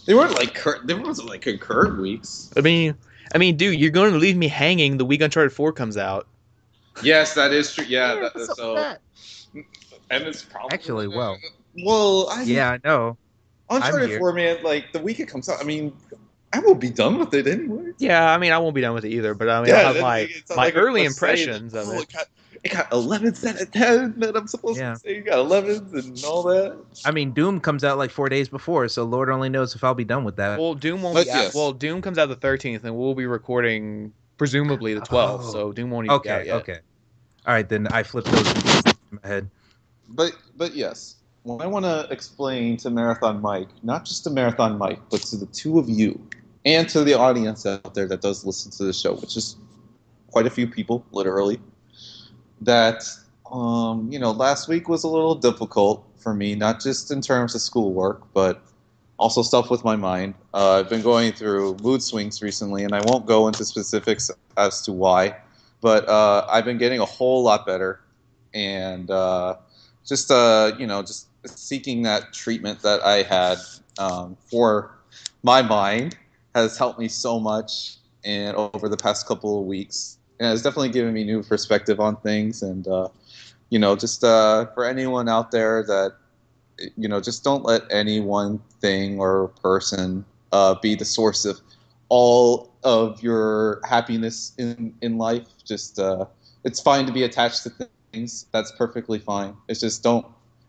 they weren't, like, there wasn't, like, concurrent weeks. I mean, dude, you're going to leave me hanging the week Uncharted 4 comes out. Yes, that is true. Yeah, what's up so with that? and it's probably Actually, well. I I know. I'm Uncharted here. 4, man. Like the week it comes out, I mean, I will be done with it anyway. Yeah, I mean, I won't be done with it either, but I mean, Yeah, I'll have it's not my like early it's saying, impressions of "Oh, it. It got 11s out of 10 that I'm supposed Yeah. to say. You got 11s and all that. I mean, Doom comes out like 4 days before, so Lord only knows if I'll be done with that. Well, Doom won't But be out. yes. Well, Doom comes out the 13th, and we'll be recording presumably the 12th. Oh. So Doom won't even be out Okay, yet. okay. All right, then I flipped those in my head. But yes, what I want to explain to Marathon Mike, not just to Marathon Mike, but to the two of you and to the audience out there that does listen to the show, which is quite a few people, literally, that last week was a little difficult for me, not just in terms of schoolwork, but also stuff with my mind. I've been going through mood swings recently, and I won't go into specifics as to why, but I've been getting a whole lot better, and just seeking that treatment that I had for my mind, has helped me so much, and over the past couple of weeks, and it's definitely given me new perspective on things. And just for anyone out there that just don't let any one thing or person be the source of all of your happiness in life. Just it's fine to be attached to things. That's perfectly fine. It's just don't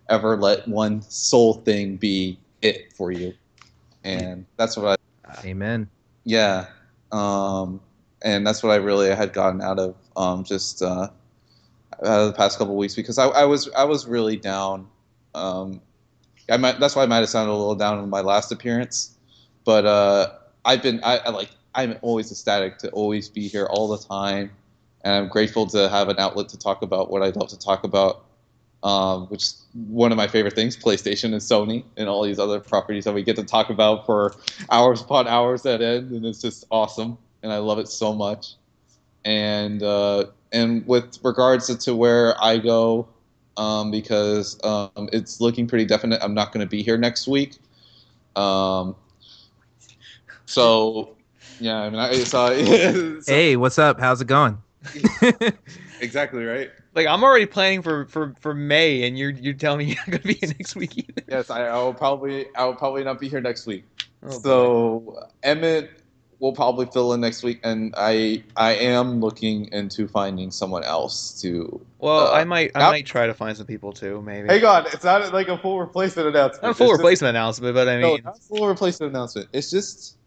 ever let one sole thing be it for you. And that's what Amen. yeah. And that's what I really had gotten out of the past couple of weeks, because I was really down. That's why I might have sounded a little down in my last appearance, but I'm always ecstatic to always be here all the time, and I'm grateful to have an outlet to talk about what I love to talk about, which is one of my favorite things: PlayStation and Sony and all these other properties that we get to talk about for hours upon hours at end, and it's just awesome, and I love it so much. And with regards to where I go, because it's looking pretty definite I'm not going to be here next week. So yeah, I mean, Hey, what's up? How's it going? exactly right. Like, I'm already planning for May, and you're telling me you're not gonna be here next week either. Yes, I will probably not be here next week. Oh, so Emmett will probably fill in next week, and I am looking into finding someone else to. Well, I might try to find some people too, maybe. Hang on, it's not like a full replacement announcement. Not a full replacement announcement, but I mean, no, not a full replacement announcement. It's just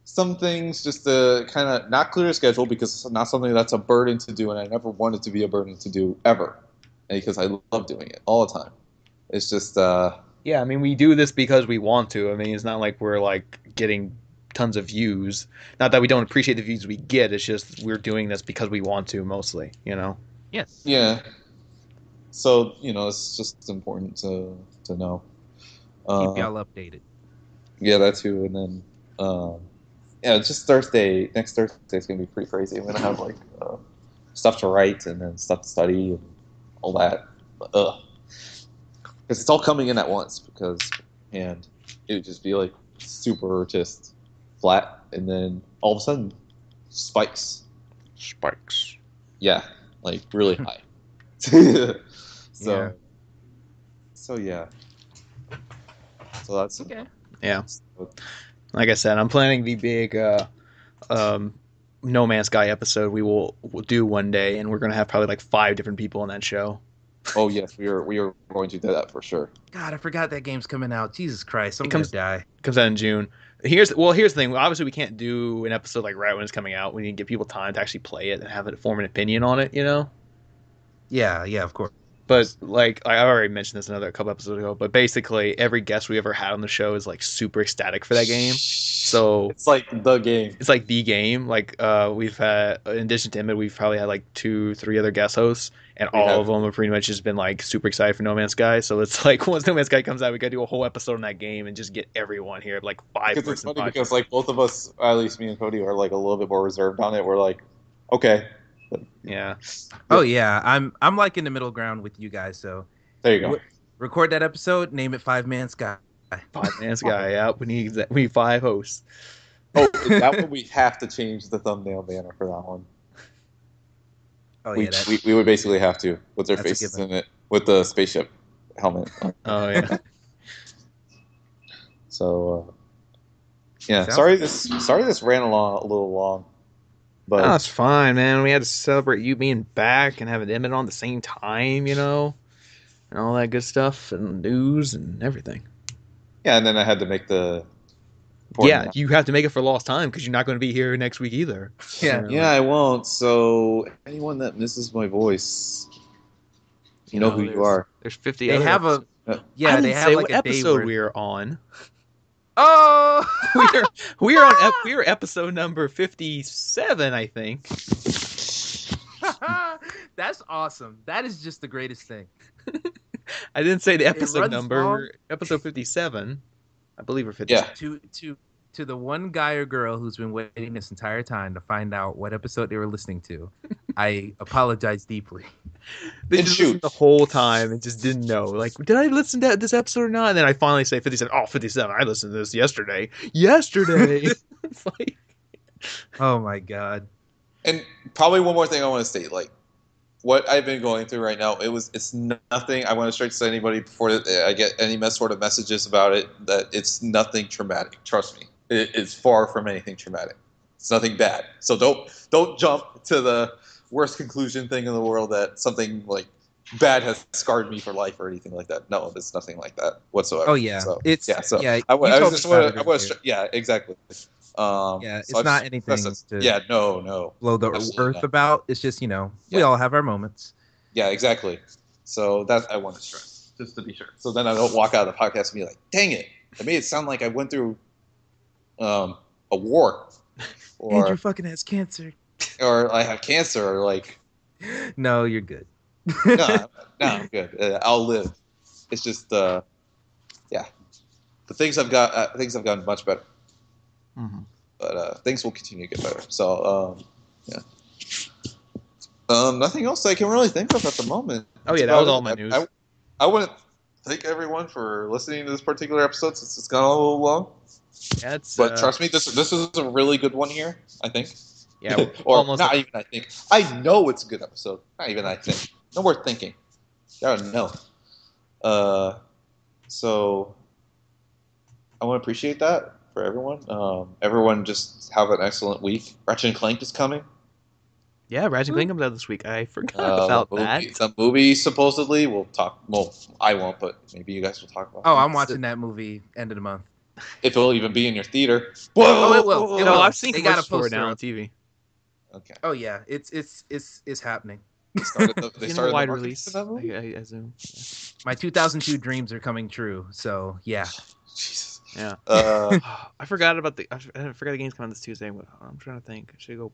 some things just to kind of not clear a schedule, because it's not something that's a burden to do, and I never wanted to be a burden to do ever, because I love doing it all the time. It's just yeah, I mean, we do this because we want to. I mean, it's not like we're like getting tons of views. Not that we don't appreciate the views we get. It's just we're doing this because we want to, mostly. Yes. Yeah. So it's just important to know. Keep y'all updated. Yeah, that too, and then yeah, just Thursday. Next Thursday is gonna be pretty crazy. I'm gonna have like stuff to write and then stuff to study and all that. Because it's all coming in at once. And it would just be like super just flat, and then all of a sudden spikes. Yeah, like really high. So yeah. So that's Okay. Yeah. Like I said, I'm planning the big No Man's Sky episode we'll do one day, and we're gonna have probably like 5 different people on that show. Oh yes, we are going to do that for sure. God, I forgot that game's coming out. Jesus Christ, I'm gonna die. It comes out in June. Here's the thing. Obviously, we can't do an episode like right when it's coming out. We need to give people time to actually play it and have it form an opinion on it. Yeah, of course. But like I already mentioned this a couple episodes ago, but basically every guest we ever had on the show is like super ecstatic for that game. So it's like the game. It's like the game. Like we've had, in addition to Emmett, we've probably had like 2-3 other guest hosts, and all of them have pretty much just been like super excited for No Man's Sky. So it's like once No Man's Sky comes out, we gotta do a whole episode on that game and just get everyone here, like 5 Because it's funny because like both of us, at least me and Cody, are like a little bit more reserved on it. We're like, okay. Yeah. Oh yeah, I'm like in the middle ground with you guys. So there you go. Record that episode. Name it 5 Man Sky. 5 Man Sky. Yeah, we need 5 hosts. Oh, that one we have to change the thumbnail banner for that one. Oh we yeah, would basically have to with their faces in it with the spaceship helmet. Oh yeah. So yeah, sorry this ran a little long. But that's fine, man. We had to celebrate you being back and having Emmett on the same time, and all that good stuff, and news and everything. Yeah, and then I had to make the. Yeah, you have to make it for lost time because you're not going to be here next week either. Yeah, I won't. So anyone that misses my voice, you know who you are. There's 50. They have episodes. they have like what a episode day we're on. Oh, we're episode number 57, I think. That's awesome. That is just the greatest thing. I didn't say the episode number. We're episode 57. I believe we're 57. Yeah. To the one guy or girl who's been waiting this entire time to find out what episode they were listening to, I apologize deeply. They just listened the whole time and just didn't know. Like, did I listen to this episode or not? And then I finally say 57. Oh, 57. I listened to this yesterday. It's like, Oh my god. And probably one more thing I want to state, like what I've been going through right now, it's nothing. I want to straight to anybody before I get any sort of messages about it that it's nothing traumatic. Trust me, it's far from anything traumatic. It's nothing bad. So don't jump to the worst conclusion thing in the world that something like bad has scarred me for life or anything like that. No, it's nothing like that whatsoever. Oh yeah. So It's yeah. So yeah. I You told just me about want it to. earlier. Yeah, exactly. Yeah, So it's not anything to yeah, no, blow the absolutely earth not. about. It's just, we Yeah. all have our moments. Yeah, exactly. So that I want to stress, just to be sure. So then I don't walk out of the podcast and be like, "Dang it! I made it sound like I went through a war, Andrew or fucking has cancer. I have cancer, or like No, you're good. no, I'm good. I'll live. It's just yeah, the things have gotten much better, mhm. but things will continue to get better. So yeah. Nothing else I can really think of at the moment. Oh That's yeah, that about was all it. my news. I want to thank everyone for listening to this particular episode since it's gone a little long. Yeah, it's But trust me, this is a really good one here. I think. yeah, we're Or almost not even I think. I know it's a good episode. Not even I think. No more thinking. Gotta know. So I want to appreciate that for everyone. Everyone just have an excellent week. Ratchet and Clank is coming. yeah. Ratchet and Clank comes out this week. I forgot about that. The movie supposedly we'll talk. Well, I won't, but maybe you guys will talk about. Oh, it. I'm watching that movie end of the month. If it'll even be in your theater. Oh, it will. It No, will. I've seen They got a commercials for it poster now on up. TV. Okay. Oh yeah, it's happening. They started the In a marketing wide for release, that movie? I assume. My 2002 dreams are coming true. So yeah. Jesus. Yeah. Uh, I forgot about I forgot the game's coming this Tuesday. I'm trying to think. Should I go?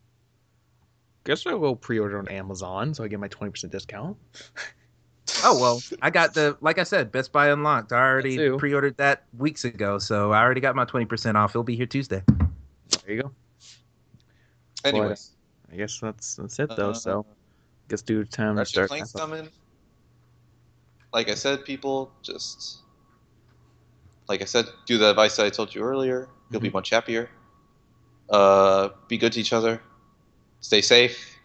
Guess I'll go pre-order on Amazon so I get my 20% discount. Oh well, I got like I said, Best Buy Unlocked. I already too. pre-ordered that weeks ago, so I already got my 20% off. It'll be here Tuesday. There you go. anyways, I guess that's it though. So guess due time to Ratchet start. Clank's coming. Like I said, people, just like I said, do the advice that I told you earlier. You'll be much happier. Be good to each other. Stay safe.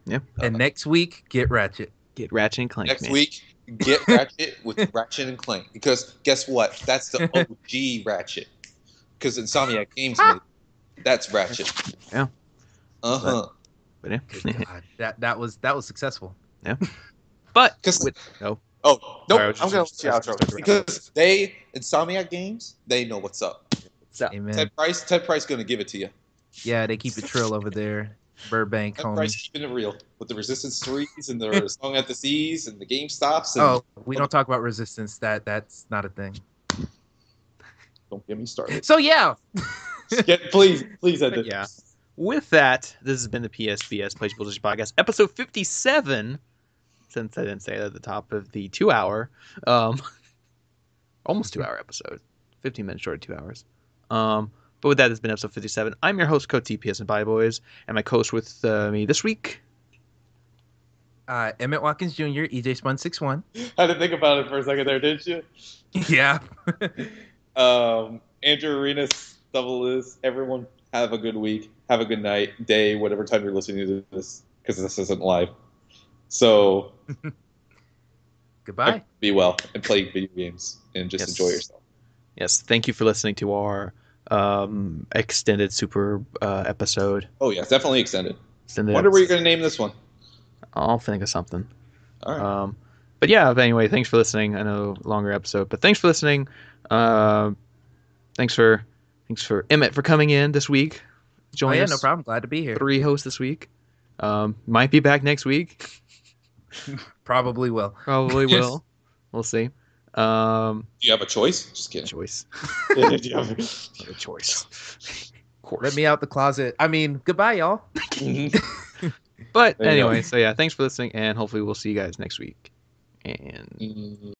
Yeah. And next week, get Ratchet. Get Ratchet and Clank. Next man. week, get Ratchet with Ratchet and Clank. Because guess what? That's the OG Ratchet. Because Insomniac Games made it. That's Ratchet. Yeah. Uh-huh. But yeah. Good God, that was successful. Yeah. But Because with no. oh nope, Sorry, I was I'm gonna just- let you just- outro because Insomniac Games, they know what's up. So Amen. Ted Price gonna give it to you. Yeah, they keep it trill over there, Burbank, Ted Price homies. keeping it real with the Resistance 3s and the Song at the Seas and the Game Stops. And Oh, we don't talk about Resistance. That's not a thing. don't get me started. So yeah. Please end But it. yeah. With that, this has been the PSBS Play People Dish Podcast, episode 57. Since I didn't say it at the top of the 2 hour, almost 2 hour episode, 15 minutes short of 2 hours. But with that, this has been episode 57. I'm your host, Code TPS and Bye Boys, and my co-host with me this week. Emmett Watkins Jr., EJ Spun 61. Had to think about it for a second there, didn't you? Yeah. Andrew Arenas, Double Liz. Everyone, have a good week. Have a good night, day, whatever time you're listening to this, because this isn't live. So Goodbye. be well and play video games and just Yes. enjoy yourself. Yes, thank you for listening to our extended super episode. Oh yeah, definitely extended. Extended Wonder what you're episode. gonna name this one. I'll think of something. All right. But yeah, but anyway, thanks for listening. I know longer episode, but thanks for listening. Thanks for Emmett for coming in this week. Oh Join yeah, us. no problem. Glad to be here. 3 hosts this week. Might be back next week. Probably will. Probably will. We'll see. Do you have a choice? Just kidding. Choice. Do you have A choice. Of course. Let me out the closet. I mean, goodbye, y'all. But There you go. anyway, so yeah, thanks for listening, and hopefully we'll see you guys next week. And